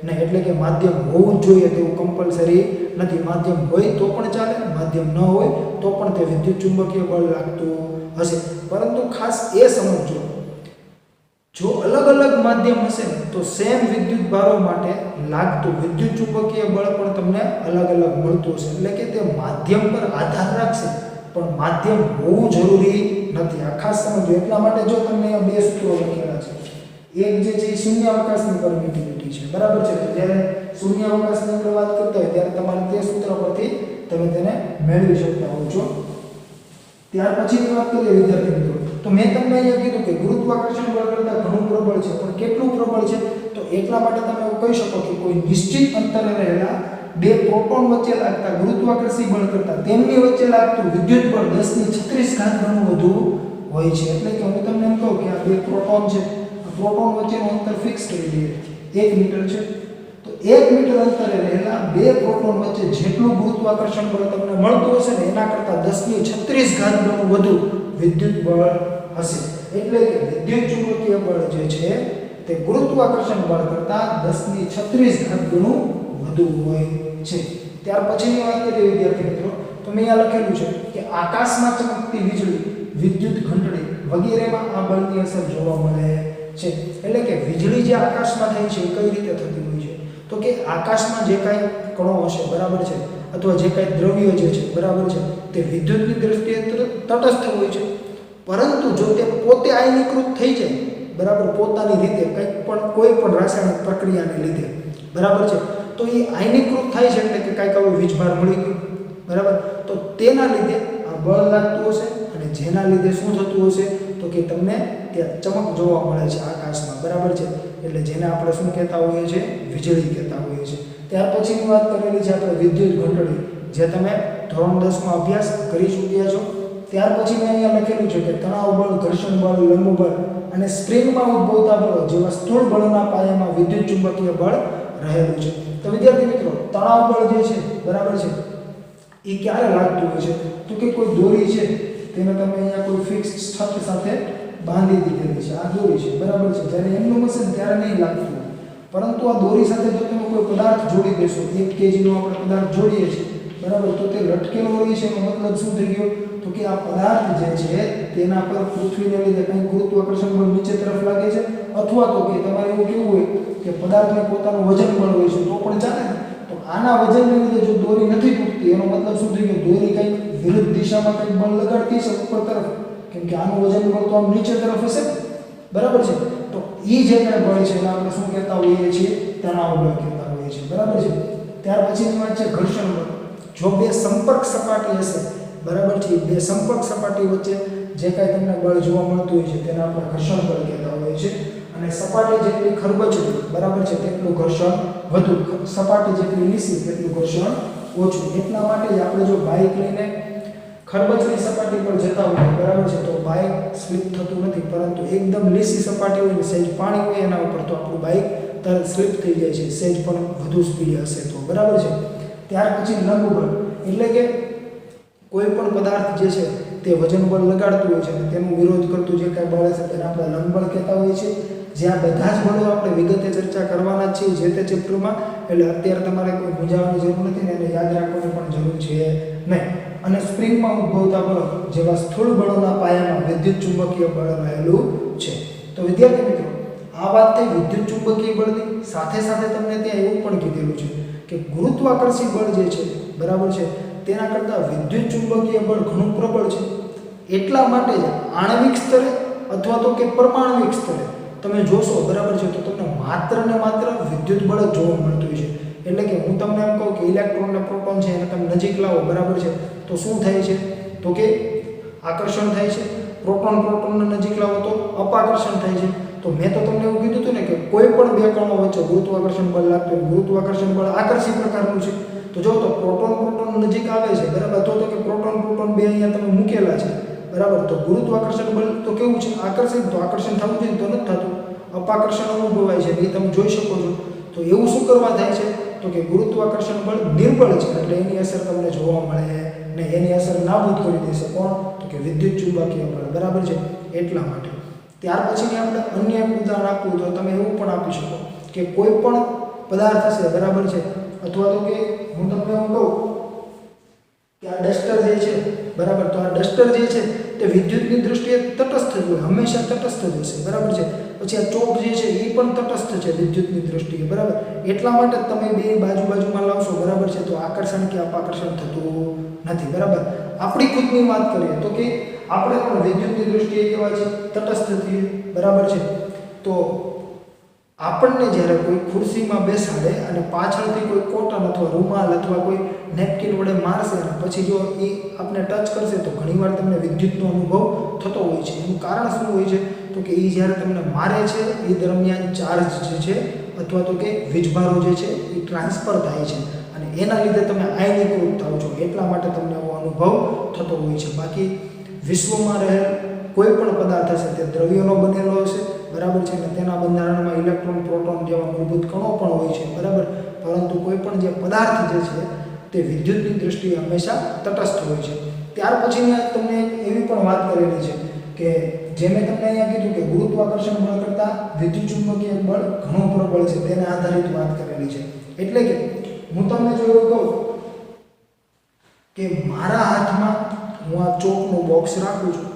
નહીં. એટલે કે માધ્યમ હોવું જ જોઈએ તેવું કમ્પલસરી નથી. માધ્યમ હોય તો પણ ચાલે, માધ્યમ ન હોય તો પણ તે વિદ્યુત ચુંબકીય બળ લાગતું હશે. પરંતુ ખાસ એ સમજજો જો અલગ અલગ માધ્યમ હશે ને તો સેમ વિદ્યુત ભારો માટે લાગતું વિદ્યુત ચુંબકીય બળ પણ તમને અલગ અલગ મળતું હશે, એટલે કે તે માધ્યમ પર આધાર રાખશે, પણ માધ્યમ હોવું જરૂરી નથી. આ ખાસ સમજો. એટલા માટે જો તમને અહીંયા બે સૂત્રો લખેલા છે. એક જે છે એ શૂન્યાવકાશની પરમિટિવિટી છે, બરાબર છે. જ્યારે શૂન્યાવકાશની આપણે વાત કરતા હોય ત્યારે તમારે તે સૂત્ર પરથી તમે તેને મેળવી શકતા હો છો. ત્યાર પછીની વાત કરીએ વિદ્યાર્થી મિત્રો, તો મેં તમને અહીંયા કીધું કે ગુરુત્વાકર્ષણ બળ કરતાં ઘણું પ્રબળ છે, પણ કેટલું પ્રબળ છે? તો એટલા માટે તમે એવું કહી શકો કે કોઈ નિશ્ચિત અંતરે રહેલા બે પ્રોટોન વચ્ચે લાગતા ગુરુત્વાકર્ષી બળ કરતાં તેમની વચ્ચે લાગતું વિદ્યુત બળ 1036 ગણું વધુ હોય છે. એટલે કે હું તમને એમ કહું કે આ બે પ્રોટોન છે, પ્રોટોન વચ્ચેનું અંતર ફિક્સ કરી દઈએ, 1 મીટર છે. તો 1 મીટર અંતરે રહેલા બે પ્રોટોન વચ્ચે જેટલું ગુરુત્વાકર્ષણ બળ તમને મળતું હશે ને એના કરતાં 1036 ગણું વધુ વિદ્યુત બળ હશે. એટલે કે વિદ્યુત ચુંબકીય બળ જે છે તે ગુરુત્વાકર્ષણ બળ કરતાં 1036 ગણું વધુ હોય છે. ત્યાર પછીની વાત કરીએ વિદ્યાર્થી મિત્રો, તો મેં અહીંયા લખેલું છે કે આકાશમાં ચમકતી વીજળી, વિદ્યુત ઘંટડી વગેરેમાં આ બળની અસર જોવા મળે છે. એટલે કે વીજળી જે આકાશમાં થાય છે એ કઈ રીતે થતી હોય છે? તો કે આકાશમાં જે કાંઈ કણો હશે, બરાબર છે, અથવા જે કાંઈ દ્રવ્ય જે છે, બરાબર છે, તે વિદ્યુતની દ્રષ્ટિએ તટસ્થ હોય છે. પરંતુ જો તે પોતે આયનીકૃત થઈ જાય, બરાબર, પોતાની રીતે કોઈ પણ રાસાયણિક પ્રક્રિયાને લીધે, બરાબર છે, તો એ આયનીકૃત થાય છે, એટલે કે કાંઈક આવો વીજભાર મળી ગયો, બરાબર, તો તેના લીધે આ બળ લાગતું હશે, અને જેના લીધે શું થતું હશે? તો કે તમને ત્યાં ચમક જોવા મળે છે આકાશમાં, બરાબર છે. એટલે જેને આપણે શું કહેતા હોઈએ છીએ? વીજળી કહેતા હોઈએ છીએ. ત્યાર પછીની વાત કરેલી છે આપણે વિદ્યુત ઘંટડી, જે તમે ધોરણ 10માં અભ્યાસ કરી ચૂક્યા છો. ત્યાર પછી મેં અહીંયા લખેલું છે કે તણાવ બળ, ઘર્ષણ બળ, લંબ બળ અને સ્પ્રિંગમાં ઉદ્ભવતા બળો જેવા સ્થૂળ બળોના પાયામાં વિદ્યુત ચુંબકીય બળ રહેલું છે. તો વિદ્યાર્થી મિત્રો, તણાવ બળ જે છે, બરાબર છે, એ ક્યારે લાગતું હોય છે? તો કે કોઈ દોરી છે તેને તમે અહીંયા કોઈ ફિક્સ છત સાથે બાંધી દીધેલી છે, આ દોરી છે, બરાબર છે. જ્યારે એમનું હશે ત્યારે નહીં લાગતું, પરંતુ આ દોરી સાથે જો તમે કોઈ પદાર્થ જોડી દેશો, 1 kg નો આપણે પદાર્થ જોડીએ છીએ, બરાબર, તો તે લટકેલો હોય છે. એનો મતલબ શું થઈ ગયો? તો કે આ પદાર્થ જે છે તેના પર પૃથ્વીને લીધે કંઈ ગુરુત્વાકર્ષણ બળ નીચે તરફ લાગે છે, અથવા તો કે તમારે એવું કેવું હોય કે પદાર્થને પોતાનું વજન બળ હોય છે તો પણ ચાલે ને. તો આના વજનને લીધે જો દોરી નથી તૂટતી, એનો મતલબ શું થઈ ગયો? દોરી કંઈક વિરુદ્ધ દિશામાં કંઈક બળ લગાડતી છે ઉપર તરફ, કેમ કે આનું વજન બળ તો આમ નીચે તરફ હશે, બરાબર છે. તો એ જે કાંઈ બળ છે એને આપણે શું કહેતા હોઈએ છીએ? તણાવ બળ કહેતા હોઈએ છીએ, બરાબર છે. ત્યાર પછીની વાત છે ઘર્ષણ બળ. જો બે સંપર્ક સપાટી હશે, બરાબર છે, બે સંપર્ક સપાટી વચ્ચે જે કાંઈ તમને બળ જોવા મળતું હોય છે તેને આપણે ઘર્ષણ બળ કહેતા હોઈએ છીએ. અને સપાટી જેટલી ખરબચડી, બરાબર છે, તેટલું ઘર્ષણ વધુ, સપાટી જેટલી લીસી તેટલું ઘર્ષણ ઓછું. એટલા માટે જ આપણે જો બાઇક લઈને ખરબચડી સપાટી પર જતા હોય, બરાબર છે, તો બાઇક સ્લીપ થતું નથી, પરંતુ એકદમ લીસી સપાટી હોય ને સહેજ પાણી હોય એના ઉપર તો આપણું બાઇક તરત સ્લીપ થઈ જાય છે, સહેજ પણ વધુ સ્પીડ હશે તો, બરાબર છે. ત્યાર પછી લંબ બળ, એટલે કે કોઈ પણ પદાર્થ જે છે તે વજન બળ લગાડતું હોય છે અને તેનો વિરોધ કરતું જે કાંઈ બળ છે તેને આપણે લંબ બળ કહેતા હોઈએ છીએ. જે આ બધા જ બળો આપણે વિગતે ચર્ચા કરવાના જ છીએ જે તે ચેપ્ટરમાં, એટલે અત્યારે તમારે કોઈ મૂંઝાવાની જરૂર નથી ને એને યાદ રાખવાની પણ જરૂર છે નહીં. અને સ્પ્રિંગમાં ઉદ્ભવતા બળો જેવા સ્થૂળ બળોના પાયામાં વિદ્યુત ચુંબકીય બળ રહેલું છે. તો વિદ્યાર્થી મિત્રો, આ વાત થઈ વિદ્યુત ચુંબકીય બળની. સાથે સાથે તમને ત્યાં એવું પણ કીધેલું છે કે ગુરુત્વાકર્ષી બળ જે છે, બરાબર છે, તેના કરતાં વિદ્યુત ચુંબકીય બળ ઘણું પ્રબળ છે. એટલા માટે જ આણ્વિક સ્તરે અથવા તો કે પરમાણ્વિક સ્તરે તમે જોશો, બરાબર છે, તો તમને માત્ર ને માત્ર વિદ્યુત બળ જ જોવા મળતું હોય છે. એટલે કે હું તમને એમ કહું કે ઇલેક્ટ્રોન અને પ્રોટોન છે એને તમે નજીક લાવો, બરાબર છે, તો શું થાય છે? તો કે આકર્ષણ થાય છે. પ્રોટોનને નજીક લાવો તો અપાકર્ષણ થાય છે. તો મેં તો તમને એવું કીધું હતું ને કે કોઈ પણ બે કણો વચ્ચે ગુરુત્વાકર્ષણ બળ લાગતું હોય, ગુરુત્વાકર્ષણ બળ આકર્ષી પ્રકારનું છે. તો જો તો પ્રોટોન નજીક આવે છે, બરાબર, તો કે પ્રોટોન બે અહીંયા તમે મૂકેલા છે, બરાબર, તો ગુરુત્વાકર્ષણ બળ તો કેવું છે? આકર્ષિત. તો આકર્ષણ થવું જોઈએ તો નથી થતું, અપાકર્ષણ અનુભવાય છે, એ તમે જોઈ શકો છો. તો એવું શું કરવા થાય છે? તો કે ગુરુત્વાકર્ષણ બળ નિર્બળ છે, એટલે એની અસર તમને જોવા મળે ને એની અસર નાબૂદ કરી દેશે. કોણ? તો કે વિદ્યુત ચુંબકીય બળ, બરાબર છે, એટલા માટે. ત્યાર પછીની આપણે અન્ય એક ઉદાહરણ આપવું તો તમે એવું પણ આપી શકો કે કોઈ પણ પદાર્થ હશે, બરાબર છે, અથવા તો કે હું તમને એવું કહું કે આ ડસ્ટર જે છે, બરાબર, તો આ ડસ્ટર જે છે તે વિદ્યુતની દ્રષ્ટિએ તટસ્થ જ હોય, હંમેશા તટસ્થ જ હશે, બરાબર છે. પછી આ ચોક જે છે એ પણ તટસ્થ છે વિદ્યુતની દ્રષ્ટિએ, બરાબર. એટલા માટે તમે બે બાજુમાં લાવશો, બરાબર છે, તો આકર્ષણ કે અપાકર્ષણ થતું નથી, બરાબર. આપણી ખુદની વાત કરીએ તો કે આપણે પણ વિદ્યુતની દ્રષ્ટિએ કેવા છે, તટસ્થ છીએ, બરાબર છે. તો આપણને જ્યારે કોઈ ખુરશીમાં બેસાડે અને પાછળથી કોઈ કોટન અથવા રૂમાલ અથવા કોઈ નેપકિન વડે મારશે અને પછી જો એ આપણે ટચ કરશે તો ઘણીવાર તમને વિદ્યુતનો અનુભવ થતો હોય છે. એનું કારણ શું હોય છે? તો કે એ જ્યારે તમને મારે છે એ દરમિયાન ચાર્જ જે છે અથવા તો કે વીજભારો જે છે એ ટ્રાન્સફર થાય છે અને એના લીધે તમે આયનીકૃત થાઓ છો, એટલા માટે તમને એવો અનુભવ થતો હોય છે. બાકી વિશ્વમાં રહેલ કોઈ પણ પદાર્થ હશે તે દ્રવ્યોનો બનેલો હશે, બરાબર છે, અને તેના બંધારણમાં ઇલેક્ટ્રોન, પ્રોટોન જેવા મૂળભૂત કણો પણ હોય છે, બરાબર. પરંતુ કોઈ પણ જે પદાર્થ જે છે તે વિદ્યુતની દ્રષ્ટિએ હંમેશા તટસ્થ હોય છે. ત્યાર પછી મેં તમને એવી પણ વાત કરેલી છે કે જે મેં તમને અહીંયા કીધું કે ગુરુત્વાકર્ષણ બળ કરતાં વિદ્યુતચુંબકીય બળ ઘણું પ્રબળ છે, તેને આધારિત વાત કરેલી છે. એટલે કે હું તમને જો એવું કહું કે મારા હાથમાં હું આ ચોકનું બોક્સ રાખું છું,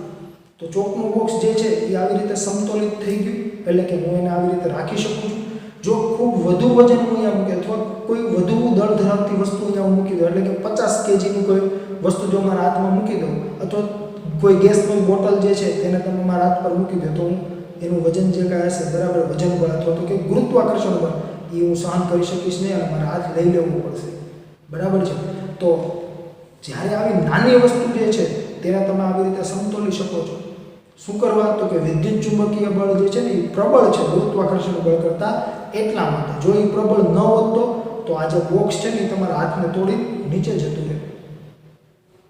તો ચોકનું બોક્સ જે છે એ આવી રીતે સમતોલિત થઈ ગયું, એટલે કે હું એને આવી રીતે રાખી શકું છું. જો ખૂબ વધુ વજન હું અહીંયા મૂકી અથવા કોઈ વધુ દળ ધરાવતી વસ્તુ અહીંયા મૂકી દઉં, એટલે કે 50 kgની કોઈ વસ્તુ જો મારા હાથમાં મૂકી દઉં અથવા કોઈ ગેસની બોટલ જે છે તેને તમે મારા હાથ પર મૂકી દો, તો હું એનું વજન જે કાંઈ હશે, બરાબર, વજન બળ અથવા તો કે ગુરુત્વાકર્ષણ બળ એ હું સહન કરી શકીશ નહીં અને મારા હાથ લઈ લેવું પડશે, બરાબર છે. તો જ્યારે આવી નાની વસ્તુ જે છે તેને તમે આવી રીતે સમતોલી શકો છો. શું કરવા? તો કે વિદ્યુત ચુંબકીય બળ જે છે ને એ પ્રબળ છે ગુરુત્વાકર્ષણ બળ કરતાં, એટલા માટે. જો એ પ્રબળ ન હોત તો આ જે બોક્સ છે ને એ તમારા હાથને તોડી નીચે જતું રહે.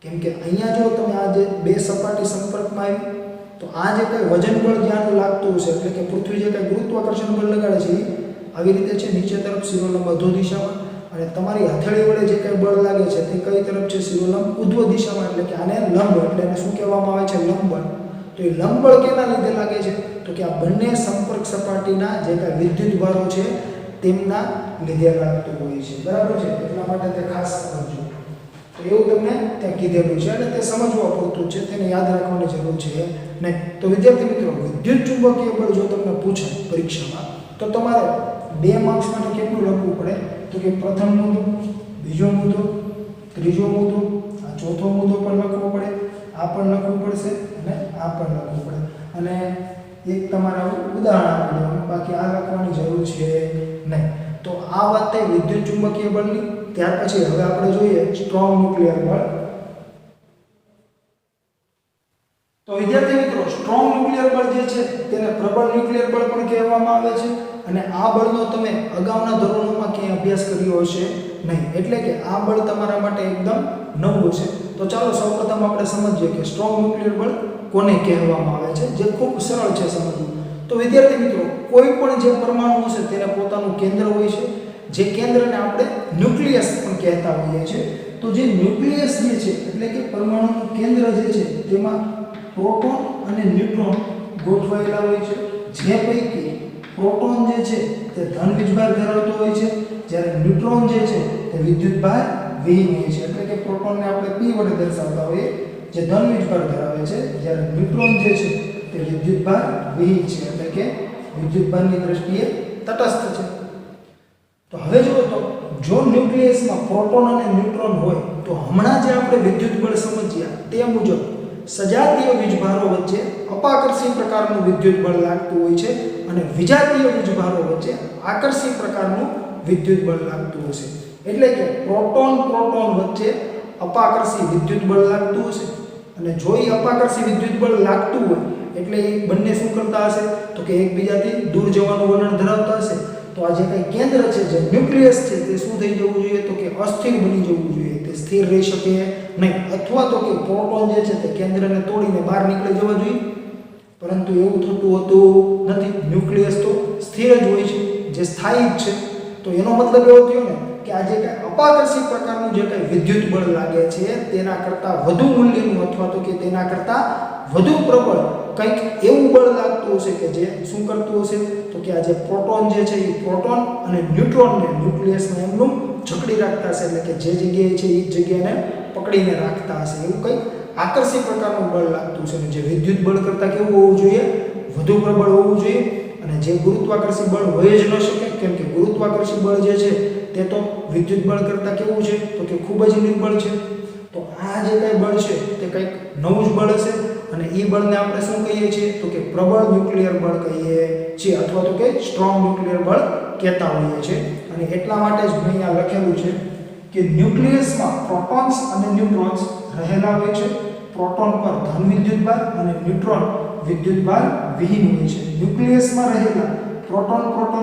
કેમ કે અહીંયા જો તમે આ જે બે સપાટી સંપર્કમાં આવી તો આ જે કંઈ વજન બળ જ્યાં લાગતું હશે, એટલે કે પૃથ્વી જે કંઈ ગુરુત્વાકર્ષણ બળ લગાડે છે એ આવી રીતે છે નીચે તરફ શિરોલંબ અધો દિશામાં, અને તમારી હથેળી વડે જે કંઈ બળ લાગે છે તે કઈ તરફ છે? શિરોલંબ ઉધ્વ દિશામાં, એટલે કે આને લંબ, એટલે એને શું કહેવામાં આવે છે? લંબબળ. તો એ લંબબળ કેના લીધે લાગે છે? તો કે આ બંને સંપર્ક સપાટીના જે કાંઈ વિદ્યુત ભારો છે તેમના લીધે લાગતું હોય છે, બરાબર છે. એટલા માટે તે ખાસ સમજો. તો એવું તમને ત્યાં કીધેલું છે અને તે સમજવા પૂરતું છે, તેને યાદ રાખવાની જરૂર છે નહીં. તો વિદ્યાર્થી મિત્રો, વિદ્યુત ચુંબકીય બળ જો તમને પૂછે પરીક્ષામાં તો તમારે 2 માર્ક્સ માટે કેટલું લખવું પડે? તો કે પ્રથમ મુદ્દો, બીજો મુદ્દો, ત્રીજો મુદ્દો, આ ચોથો મુદ્દો પણ લખવો પડે, આ પણ લખવું પડશે અને આ પણ લખવું પડે. અને એક તમારા ઉદાહરણ આપી દેવાનું, બાકી આ લખવાની જરૂર છે નહીં. તો આ વાત થઈ વિદ્યુત ચુંબકીય બળની. ત્યાર પછી હવે આપણે જોઈએ સ્ટ્રોંગ ન્યુક્લિયર બળ. તો વિદ્યાર્થી મિત્રો, સ્ટ્રોંગ ન્યુક્લિયર બળ જે છે તેને પ્રબળ ન્યુક્લિયર બળ પણ કહેવામાં આવે છે અને આ બળનો તમે અગાઉના ધોરણોમાં ક્યાંય અભ્યાસ કર્યો હશે નહીં, એટલે કે આ બળ તમારા માટે એકદમ નવું છે. તો ચાલો સૌપ્રથમ આપણે સમજીએ કે સ્ટ્રોંગ ન્યુક્લિયર બળ કોને કહેવામાં આવે છે, જે ખૂબ સરળ છે સમજવું. તો વિદ્યાર્થી મિત્રો, કોઈ પણ જે પરમાણુ હશે તેને પોતાનું કેન્દ્ર હોય છે, જે કેન્દ્રને આપણે ન્યુક્લિયસ પણ કહેતા હોઈએ છીએ. તો જે ન્યુક્લિયસ જે છે એટલે કે પરમાણુનું કેન્દ્ર જે છે તેમાં પ્રોટોન અને ન્યુટ્રોન ગોઠવાયેલા હોય છે, જે પૈકી પ્રોટોન જે છે તે ધન વીજભાર ધરાવતો હોય છે, જ્યારે ન્યુટ્રોન જે છે તે વિદ્યુતભાર વિહીન હોય છે. એટલે કે પ્રોટોનને આપણે P વડે દર્શાવતા હોઈએ, જે ધન વીજભાર ધરાવે છે, જ્યારે ન્યુટ્રોન જે છે તે વિદ્યુતભાર વિહીન છે, એટલે કે વિદ્યુતભારની દ્રષ્ટિએ તટસ્થ છે. તો હવે જો ન્યુક્લિયસમાં પ્રોટોન અને ન્યુટ્રોન હોય તો હમણાં જે આપણે વિદ્યુત બળ સમજ્યા તે મુજબ સજાતીય વીજભારો વચ્ચે અપાકર્ષી પ્રકારનું વિદ્યુત બળ લાગતું હોય છે અને વિજાતીય વીજભારો વચ્ચે આકર્ષી પ્રકારનું વિદ્યુત બળ લાગતું હશે. એટલે કે પ્રોટોન વચ્ચે અપાકર્ષી વિદ્યુત બળ લાગતું હશે, અને જો એ અપાકર્ષી વિદ્યુત બળ લાગતું હોય એટલે એ બંને શું કરતા હશે? તો કે એકબીજાથી દૂર જવાનું વલણ ધરાવતા હશે. તો આ જે કંઈ કેન્દ્ર છે, જે ન્યુક્લિયસ છે, તે શું થઈ જવું જોઈએ? તો કે અસ્થિર બની જવું જોઈએ, તે સ્થિર રહી શકે નહીં. અથવા તો કે પ્રોટોન જે છે તે કેન્દ્રને તોડીને બહાર નીકળી જવા જોઈએ, પરંતુ એવું થતું હોતું નથી. ન્યુક્લિયસ તો સ્થિર જ હોય છે, જે સ્થાયી જ છે. તો એનો મતલબ એવો થયો ને કે આ જે કંઈ અપાકર્ષી પ્રકારનું જે કંઈ વિદ્યુત બળ લાગે છે તેના કરતાં વધુ મૂલ્યનું અથવા તો કે તેના કરતાં વધુ પ્રબળ કંઈક એવું બળ લાગતું હશે કે જે શું કરતું હશે? તો કે આ જે પ્રોટોન જે છે એ પ્રોટોન અને ન્યુટ્રોનને ન્યુક્લિયસમાં એમનું જકડી રાખતા હશે, એટલે કે જે જગ્યાએ છે એ જગ્યાને પકડીને રાખતા હશે. એવું કંઈક આકર્ષી પ્રકારનું બળ લાગતું છે અને જે વિદ્યુત બળ કરતાં કેવું હોવું જોઈએ, વધુ પ્રબળ હોવું જોઈએ. અને જે ગુરુત્વાકર્ષી બળ હોય જ ન શકે, કેમ કે ગુરુત્વાકર્ષી બળ જે છે તે તો વિદ્યુત બળ કરતાં કેવું છે તો કે ખૂબ જ નિર્બળ છે. તો આ જે કંઈ બળ છે તે કંઈક નવું જ બળ હશે અને એ બળને આપણે શું કહીએ છીએ તો કે પ્રબળ ન્યુક્લિયર બળ કહીએ છીએ અથવા તો કે સ્ટ્રોંગ ન્યુક્લિયર બળ કહેતા હોઈએ છીએ. અને એટલા માટે જ મેં અહીંયા લખેલું છે કે ન્યુક્લિયસમાં પ્રોટોન્સ અને ન્યુટ્રોન્સ રહેલા હોય છે. પ્રોટોન પર ધન વિદ્યુતભાર અને ન્યુટ્રોન વિદ્યુતભાર વિહીન હોય છે. ન્યુક્લિયસમાં રહેલા પ્રોટોન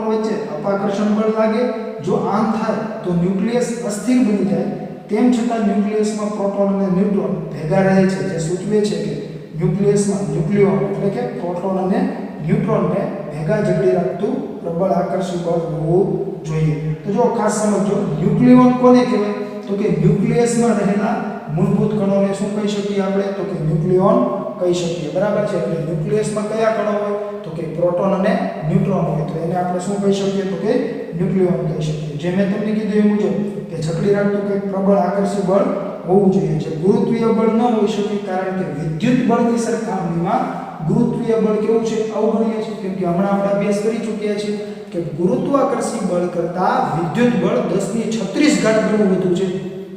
વચ્ચે અપાકર્ષણ બળ લાગે. જો આમ થાય તો ન્યુક્લિયસ અસ્થિર બની જાય. તેમ છતાં ન્યુક્લિયસમાં પ્રોટોન અને ન્યુટ્રોન ભેગા રહે છે, જે સૂચવે છે કે ન્યુક્લિયસમાં ન્યુક્લિયોન એટલે કે પ્રોટોન અને ન્યુટ્રોનને ભેગા જકડી રાખતું પ્રબળ આકર્ષી બળ હોવું જોઈએ. તો જો ખાસ સમજો, ન્યુક્લિયોન કોને કહેવાય તો કે ન્યુક્લિયસમાં રહેલા મૂળભૂત કણોને શું કહી શકીએ આપણે તો કે ન્યુક્લિયોન કહી શકીએ. બરાબર છે. એટલે ન્યુક્લિયસમાં કયા કણો હોય તો કે પ્રોટોન અને ન્યુટ્રોન હોય, તો એને આપણે શું કહી શકીએ તો કે ન્યુક્લિયોન કહી શકીએ. જે મેં તમને કીધું એ મુજબ કે જકડી રાખતું કંઈક પ્રબળ આકર્ષી બળ હોવું જોઈએ. જે ગુરુત્વીય બળ ન હોઈ શકે, કારણ કે વિદ્યુત બળની સરખામણીમાં ગુરુત્વીય બળ કેવું છે, અવગણ્ય છે. કેમ કે હમણાં આપણે અભ્યાસ કરી ચૂક્યા છીએ કે ગુરુત્વાકર્ષી બળ કરતાં વિદ્યુત બળ 10⁻36 ગણું વધુ છે.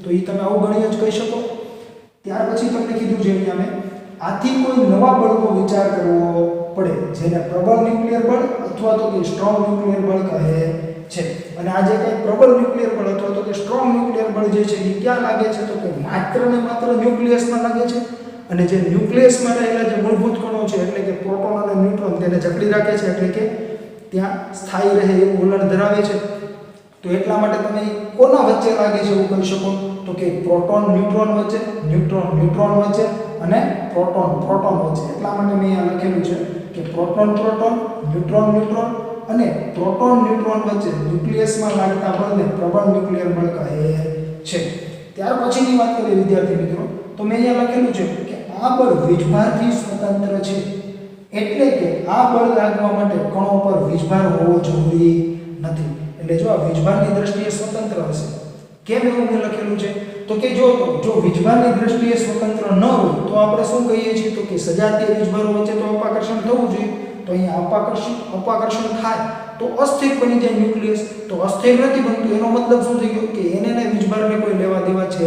તો એ તમે અવગણ્ય જ કહી શકો. ત્યાર પછી તમને કીધું છે અહીંયા મેં, આથી કોઈ નવા બળનો વિચાર કરવો પડે જેને પ્રબળ ન્યુક્લિયર બળ અથવા તો કે સ્ટ્રોંગ ન્યુક્લિયર બળ કહે છે. અને આ જે કંઈ પ્રબળ ન્યુક્લિયર બળ અથવા તો કે સ્ટ્રોંગ ન્યુક્લિયર બળ જે છે એ ક્યાં લાગે છે તો કે માત્ર ને માત્ર ન્યુક્લિયસમાં લાગે છે. અને જે ન્યુક્લિયસમાં રહેલા જે મૂળભૂત કણો છે એટલે કે પ્રોટોન અને ન્યુટ્રોન તેને જકડી રાખે છે, એટલે કે ત્યાં સ્થાયી રહે એવું વલણ ધરાવે છે. તો એટલા માટે તમે કોના વચ્ચે લાગે છે એવું કહી શકો તો કે પ્રોટોન ન્યુટ્રોન વચ્ચે, ન્યુટ્રોન ન્યુટ્રોન વચ્ચે અને પ્રોટોન પ્રોટોન વચ્ચે. એટલા માટે મેં અહીંયા લખેલું છે કે પ્રોટોન પ્રોટોન, ન્યુટ્રોન ન્યુટ્રોન અને પ્રોટોન ન્યુટ્રોન વચ્ચે ન્યુક્લિયસમાં લાગતા બળને પ્રબળ ન્યુક્લિયર બળ કહે છે. ત્યાર પછીની વાત કરીએ વિદ્યાર્થી મિત્રો, તો મેં અહીંયા લખેલું છે કે આ બળ વીજભારથી સ્વતંત્ર છે. એટલે કે આ બળ લાગવા માટે કણો પર વીજભાર હોવો જરૂરી નથી. એટલે જો આ વીજભારની દ્રષ્ટિએ સ્વતંત્ર હશે. કેમ એવું મેં લખેલું છે તો કે જો વીજભારની દ્રષ્ટિએ સ્વતંત્ર ન હોય તો આપણે શું કહીએ છીએ તો કે સજાતીય વીજભારો વચ્ચે તો અપાકર્ષણ થવું જોઈએ. તો અહીંયા અપાકર્ષણ થાય તો અસ્થિર બની જાય ન્યુક્લિયસ. તો અસ્થિર નથી બનતું, એનો મતલબ શું થઈ ગયો કે એને વીજભારને કોઈ લેવા દેવા છે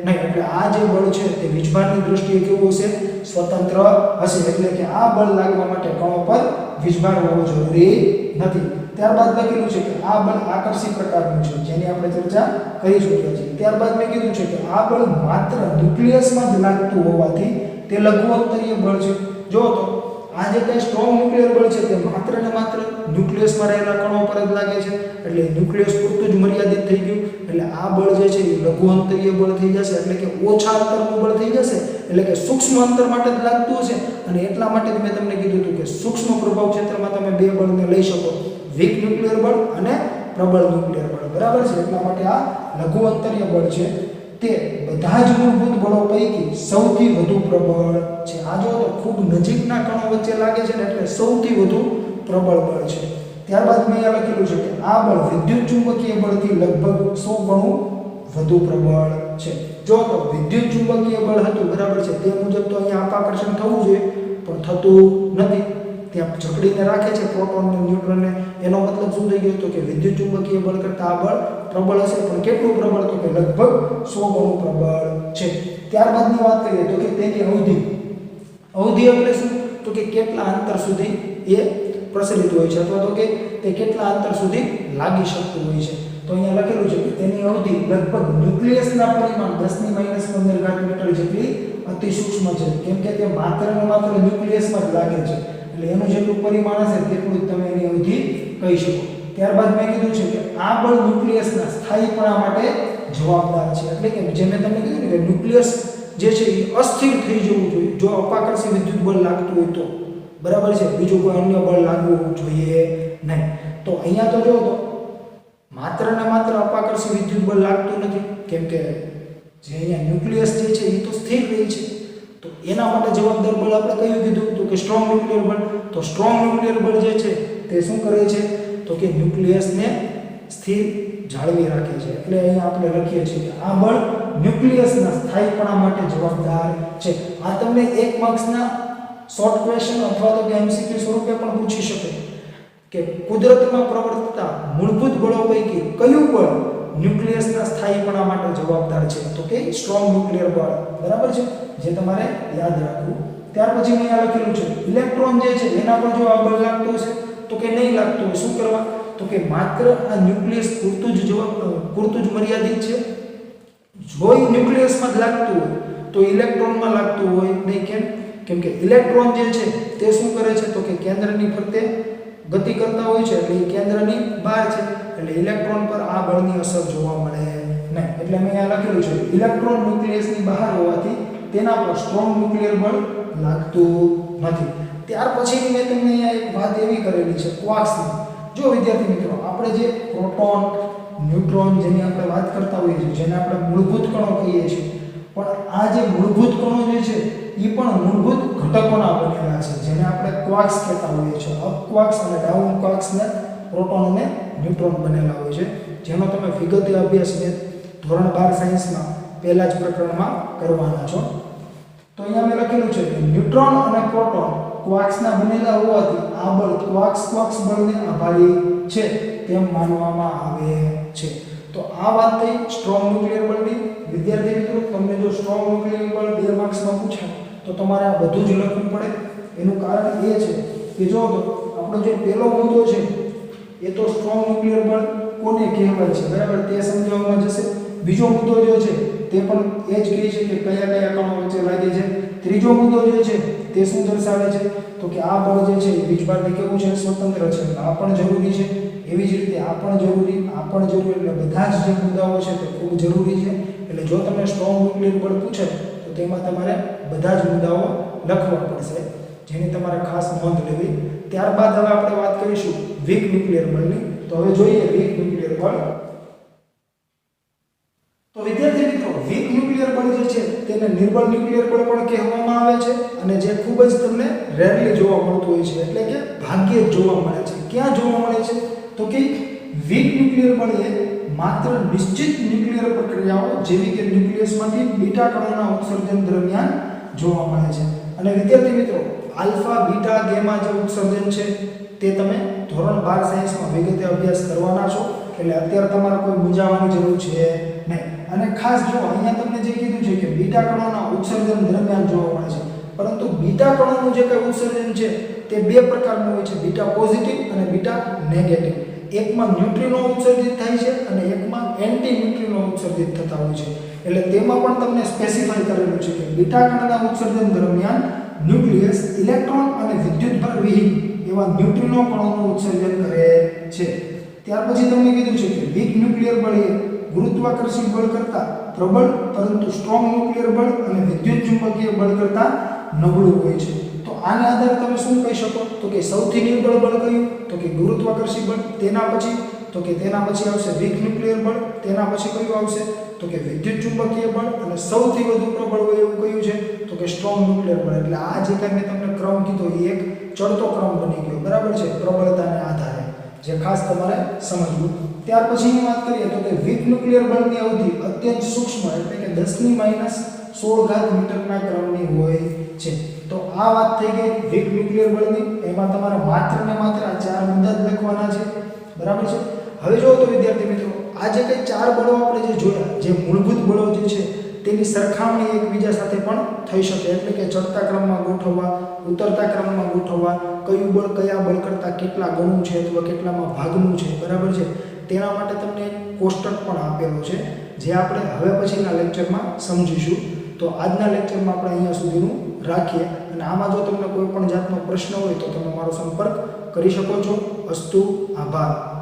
નહીં. એટલે આ જે બળ છે તે વીજભારની દ્રષ્ટિએ કેવું હશે, સ્વતંત્ર હશે. એટલે કે આ બળ લાગવા માટે કણો પર વીજભાર હોવો જરૂરી નથી. ત્યારબાદ લખેલું છે કે આ બળ આકર્ષી પ્રકારનું છે, જેની આપણે ચર્ચા કરી ચૂક્યા છીએ. ત્યારબાદ મેં કીધું છે કે આ બળ માત્ર ન્યુક્લિયસમાં જ લાગતું હોવાથી તે લઘુ અંતરીય બળ છે. જો તો આ જે કંઈ સ્ટ્રોંગ ન્યુક્લિયર બળ છે તે માત્ર ને માત્ર ન્યુક્લિયસમાં રહેલા કણો પર જ લાગે છે. એટલે ન્યુક્લિયસ પૂરતું જ મર્યાદિત થઈ ગયું. એટલે આ બળ જે છે એ લઘુ અંતરીય બળ થઈ જશે, એટલે કે ઓછા અંતરનું બળ થઈ જશે. એટલે કે સૂક્ષ્મ અંતર માટે જ લાગતું હશે. અને એટલા માટે જ મેં તમને કીધું હતું કે સૂક્ષ્મ પ્રભાવ ક્ષેત્રમાં તમે બે બળને લઈ શકો, વીક ન્યુક્લિયર બળ અને પ્રબળ ન્યુક્લિયર બળ. બરાબર છે. એટલા માટે આ લઘુ અંતરીય બળ છે તે બધા જ મૂળભૂત બળો પૈકી સૌથી વધુ પ્રબળ છે. આ જો તો ખૂબ નજીકના કણો વચ્ચે લાગે છે ને એટલે સૌથી વધુ પ્રબળ બળ છે. ત્યારબાદ મેં અહીંયા લખેલું છે કે આ બળ વિદ્યુત ચુંબકીય બળથી લગભગ 100 ગણું વધુ પ્રબળ છે. જો તો વિદ્યુત ચુંબકીય બળ હતું, બરાબર છે, તે મુજબ તો અહીંયા અપાકર્ષણ થવું જોઈએ, પણ થતું નથી. ત્યાં જકડીને રાખે છે પ્રોટોન અને ન્યુટ્રોનને. એનો મતલબ શું થઈ ગયો તો કે વિદ્યુત ચુંબકીય બળ કરતાં આ બળ પ્રબળ હશે, પણ કેટલું પ્રબળ તો કે લગભગ 100 ગણું પ્રબળ છે. ત્યારબાદની વાત કરીએ તો કે તેની અવધિ. અવધિ એટલે શું તો કે કેટલા અંતર સુધી એ પ્રસરિત હોય છે અથવા તો કે તે કેટલા અંતર સુધી લાગી શકતું હોય છે. તો અહીંયા લખેલું છે કે તેની અવધિ લગભગ ન્યુક્લિયસના પરિમાણ 10⁻15 મીટર જેટલી અતિ સૂક્ષ્મ છે. કેમ કે તે માત્ર ને માત્ર ન્યુક્લિયસમાં જ લાગે છે. એટલે એનું જેટલું પરિમાણ હશે તેટલું જ તમે એની અવધિ કહી શકો. ત્યારબાદ મેં કીધું છે કે આ બળ ન્યુક્લિયસના સ્થાયીપણા માટે જવાબદાર છે. એટલે કે જે મેં તમને કીધું ને કે ન્યુક્લિયસ જે છે એ અસ્થિર થઈ જવું જોઈએ જો અપાકર્ષી વિદ્યુત બળ લાગતું હોય તો. બરાબર છે. બીજું કોઈ અન્ય બળ લાગવું જોઈએ નહીં. તો અહીંયા તો જો તો માત્ર ને માત્ર અપાકર્ષી વિદ્યુત બળ લાગતું નથી, કેમ કે જે અહીંયા ન્યુક્લિયસ જે છે એ તો સ્થિર રહી છે. તો એના માટે જવાબદાર બળ આપણે કયું કીધું તો કે સ્ટ્રોંગ ન્યુક્લિયર બળ. તો સ્ટ્રોંગ ન્યુક્લિયર બળ જે છે તે શું કરે છે તો કે ન્યુક્લિયસને સ્થિર જાળવી રાખે છે. એટલે અહીંયા આપણે લખીએ છીએ કે આ બળ ન્યુક્લિયસના સ્થાયીપણા માટે જવાબદાર છે. આ તમને 1 માર્ક્સના શોર્ટ ક્વેશ્ચન અથવા તો કે એમસીક્યુ સ્વરૂપે પણ પૂછી શકે કે કુદરતમાં પ્રવર્તતા મૂળભૂત બળો પૈકી કયું બળ ન્યુક્લિયસના સ્થાયીપણા માટે જવાબદાર છે? તો કે સ્ટ્રોંગ ન્યુક્લિયર બળ. બરાબર છે, જે તમારે યાદ રાખવું. ત્યાર પછી અહીંયા લખેલું છે ઇલેક્ટ્રોન જે છે એના પર જો આ બળ લાગતું હશે તો કે નહીં લાગતું હોય, શું કરવા? તો કે માત્ર આ ન્યુક્લિયસ પૂરતું જ મર્યાદિત છે. જો ન્યુક્લિયસમાં જ લાગતું હોય તો ઇલેક્ટ્રોનમાં લાગતું હોય નહીં. કેમ કે ઇલેક્ટ્રોન જે છે તે શું કરે છે? તો કે કેન્દ્રની ફરતે ગતિ કરતા હોય છે, એટલે એ કેન્દ્રની બહાર છે, એટલે ઇલેક્ટ્રોન પર આ બળની અસર જોવા મળે નહીં. એટલે મેં અહીંયા લખેલું છે ઇલેક્ટ્રોન ન્યુક્લિયસની બહાર હોવાથી તેના પર સ્ટ્રોંગ ન્યુક્લિયર બળ લાગતું નથી. ત્યાર પછી મેં તમને અહીંયા એક વાત એવી કરેલી છે ક્વાર્ક્સની. જો વિદ્યાર્થી મિત્રો, આપણે જે પ્રોટોન, ન્યુટ્રોન જેની આપણે વાત કરતા હોઈએ છીએ, જેને આપણે મૂળભૂત કણો કહીએ છીએ, પણ આ જે મૂળભૂત કણો જે છે એ પણ મૂળભૂત ઘટકોના બનેલા છે, જેને આપણે ક્વાર્ક્સ કહેતા હોઈએ છીએ. અપ ક્વાર્ક્સ અને ડાઉન ક્વાર્ક્સને પ્રોટોન અને ન્યુટ્રોન બનેલા હોય છે, જેનો તમે વિગતે અભ્યાસ ધોરણ 12 સાયન્સમાં પહેલા જ પ્રકરણમાં કરવાના છો. તો અહીંયા મેં લખેલું છે કે ન્યુટ્રોન અને પ્રોટોન ક્વાર્ક્સના બનેલા હોવાથી આ બળ ક્વાર્ક્સ બળને આભારી છે તેમ માનવામાં આવે છે. તો આ વાત થઈ સ્ટ્રોંગ ન્યુક્લિયર બળની. વિદ્યાર્થી મિત્રો, તમને જો સ્ટ્રોંગ ન્યુક્લિયર બળ 2 માર્ક્સમાં પૂછાય તો તમારે આ બધું જ લખવું પડે. એનું કારણ એ છે કે જો આપણો જે પહેલો મુદ્દો છે એ તો સ્ટ્રોંગ ન્યુક્લિયર બળ કોને કહેવાય છે, બરાબર, તે સમજાવવામાં જશે. બીજો મુદ્દો જે છે તે પણ એ જ કહે છે કે કયા કયા કણો વચ્ચે લાગે છે. ત્રીજો મુદ્દો જે છે તે શું દર્શાવે છે? તો કે આ બળ જે છે એ વીજભારથી કેવું છે? સ્વતંત્ર છે. આ પણ જરૂરી છે. એવી જ રીતે આ પણ જરૂરી, આ પણ જરૂરી. એટલે બધા જ જે મુદ્દાઓ છે તે ખૂબ જરૂરી છે. એટલે જો તમને સ્ટ્રોંગ ન્યુક્લિયર બળ પૂછે તો તેમાં તમારે બધા જ મુદ્દાઓ લખવા પડશે, જેની તમારે ખાસ નોંધ લેવી. ત્યારબાદ હવે આપણે વાત કરીશું વીક ન્યુક્લિયર બળની. તો હવે જોઈએ વીક ન્યુક્લિયર બળ. તો વિદ્યાર્થી મિત્રો, વીક ન્યુક્લિયર બળ જે છે તેને નિર્બળ ન્યુક્લિયર બળ પણ કહેવામાં આવે છે, અને જે ખૂબ જ તમને રેરલી જોવા મળતું હોય છે, એટલે કે ભાગ્યે જ જોવા મળે છે. ક્યાં જોવા મળે છે? તો કે વીક ન્યુક્લિયર બળ એ માત્ર નિશ્ચિત ન્યુક્લિયર પ્રક્રિયાઓ જેવી કે ન્યુક્લિયસમાંથી બીટા કણોના ઉત્સર્જન દરમિયાન જોવા મળે છે. અને વિદ્યાર્થી મિત્રો, આલ્ફા, બીટા, ગેમા જે ઉત્સર્જન છે તે તમે ધોરણ 12 સાયન્સમાં વિગતે અભ્યાસ કરવાના છો, એટલે અત્યારે તમારે કોઈ મૂંઝાવાની જરૂર છે નહીં. અને ખાસ જો અહીંયા તમને જે કીધું છે કે બીટા કણોના ઉત્સર્જન દરમિયાન જોવા મળે છે, પરંતુ બીટા કણોનું જે કંઈ ઉત્સર્જન છે તે 2 પ્રકારનું હોય છે, બીટા પોઝિટિવ અને બીટા નેગેટિવ. એકમાં ન્યુટ્રિનો ઉત્સર્જિત થાય છે અને એકમાં એન્ટી ન્યુટ્રિનો ઉત્સર્જિત થતા હોય છે. એટલે તેમાં પણ તમને સ્પેસિફાઈ કરેલું છે કે બીટા કણના ઉત્સર્જન દરમિયાન ન્યુક્લિયસ ઇલેક્ટ્રોન અને વિદ્યુતભાર વિહીન એવા ન્યુટ્રિનો કણોનું ઉત્સર્જન કરે છે. ત્યાર પછી તમને કીધું છે કે વીક ન્યુક્લિયર બળ એ ગુરુત્વાકર્ષી બળ કરતાં પ્રબળ પરંતુ સ્ટ્રોંગ ન્યુક્લિયર બળ અને વિદ્યુત ચુંબકીય બળ કરતાં નબળું હોય છે. તો આને આધારે તમે શું કહી શકો? તો કે સૌથી નિર્બળ બળ કયું? તો કે ગુરુત્વાકર્ષી બળ. તેના પછી આવશે વીક ન્યુક્લિયર બળ. તેના પછી કયું આવશે? તો કે વિદ્યુત ચુંબકીય બળ. અને સૌથી વધુ પ્રબળ હોય એવું કયું છે? તો કે સ્ટ્રોંગ ન્યુક્લિયર બળ. એટલે આ જે કંઈ મેં તમને ક્રમ કીધો એ એક ચડતો ક્રમ બની ગયો, બરાબર છે, પ્રબળતાને આધારે, જે ખાસ તમારે સમજવું. ત્યાર પછીની વાત કરીએ તો કે વીક ન્યુક્લિયર બળની અવધિ અત્યંત સૂક્ષ્મ, એટલે કે 10⁻16 મીટરના ક્રમની હોય છે. તો આ વાત થઈ ગઈ વીક ન્યુક્લિયર બળની. એમાં તમારે માત્ર ને માત્ર આ 4 મુદ્દા જ લખવાના છે, બરાબર છે. હવે જો તો વિદ્યાર્થી મિત્રો, આ જે કંઈ 4 બળો આપણે જે જોયા, જે મૂળભૂત બળો જે છે તેની સરખામણી એકબીજા સાથે પણ થઈ શકે, એટલે કે ચડતા ક્રમમાં ગોઠવવા, ઉતરતા ક્રમમાં ગોઠવવા, કયું બળ કયા બળ કરતાં કેટલા ગણું છે અથવા કેટલામાં ભાગનું છે, બરાબર છે. તેના માટે તમને કોષ્ટક પણ આપેલો છે, જે આપણે હવે પછીના લેક્ચરમાં સમજીશું. તો આજના લેક્ચરમાં આપણે અહીંયા સુધીનું રાખીએ, અને આમાં જો તમને કોઈ પણ જાતનો પ્રશ્ન હોય તો તમે મારો સંપર્ક કરી શકો છો. અસ્તુ, આભાર.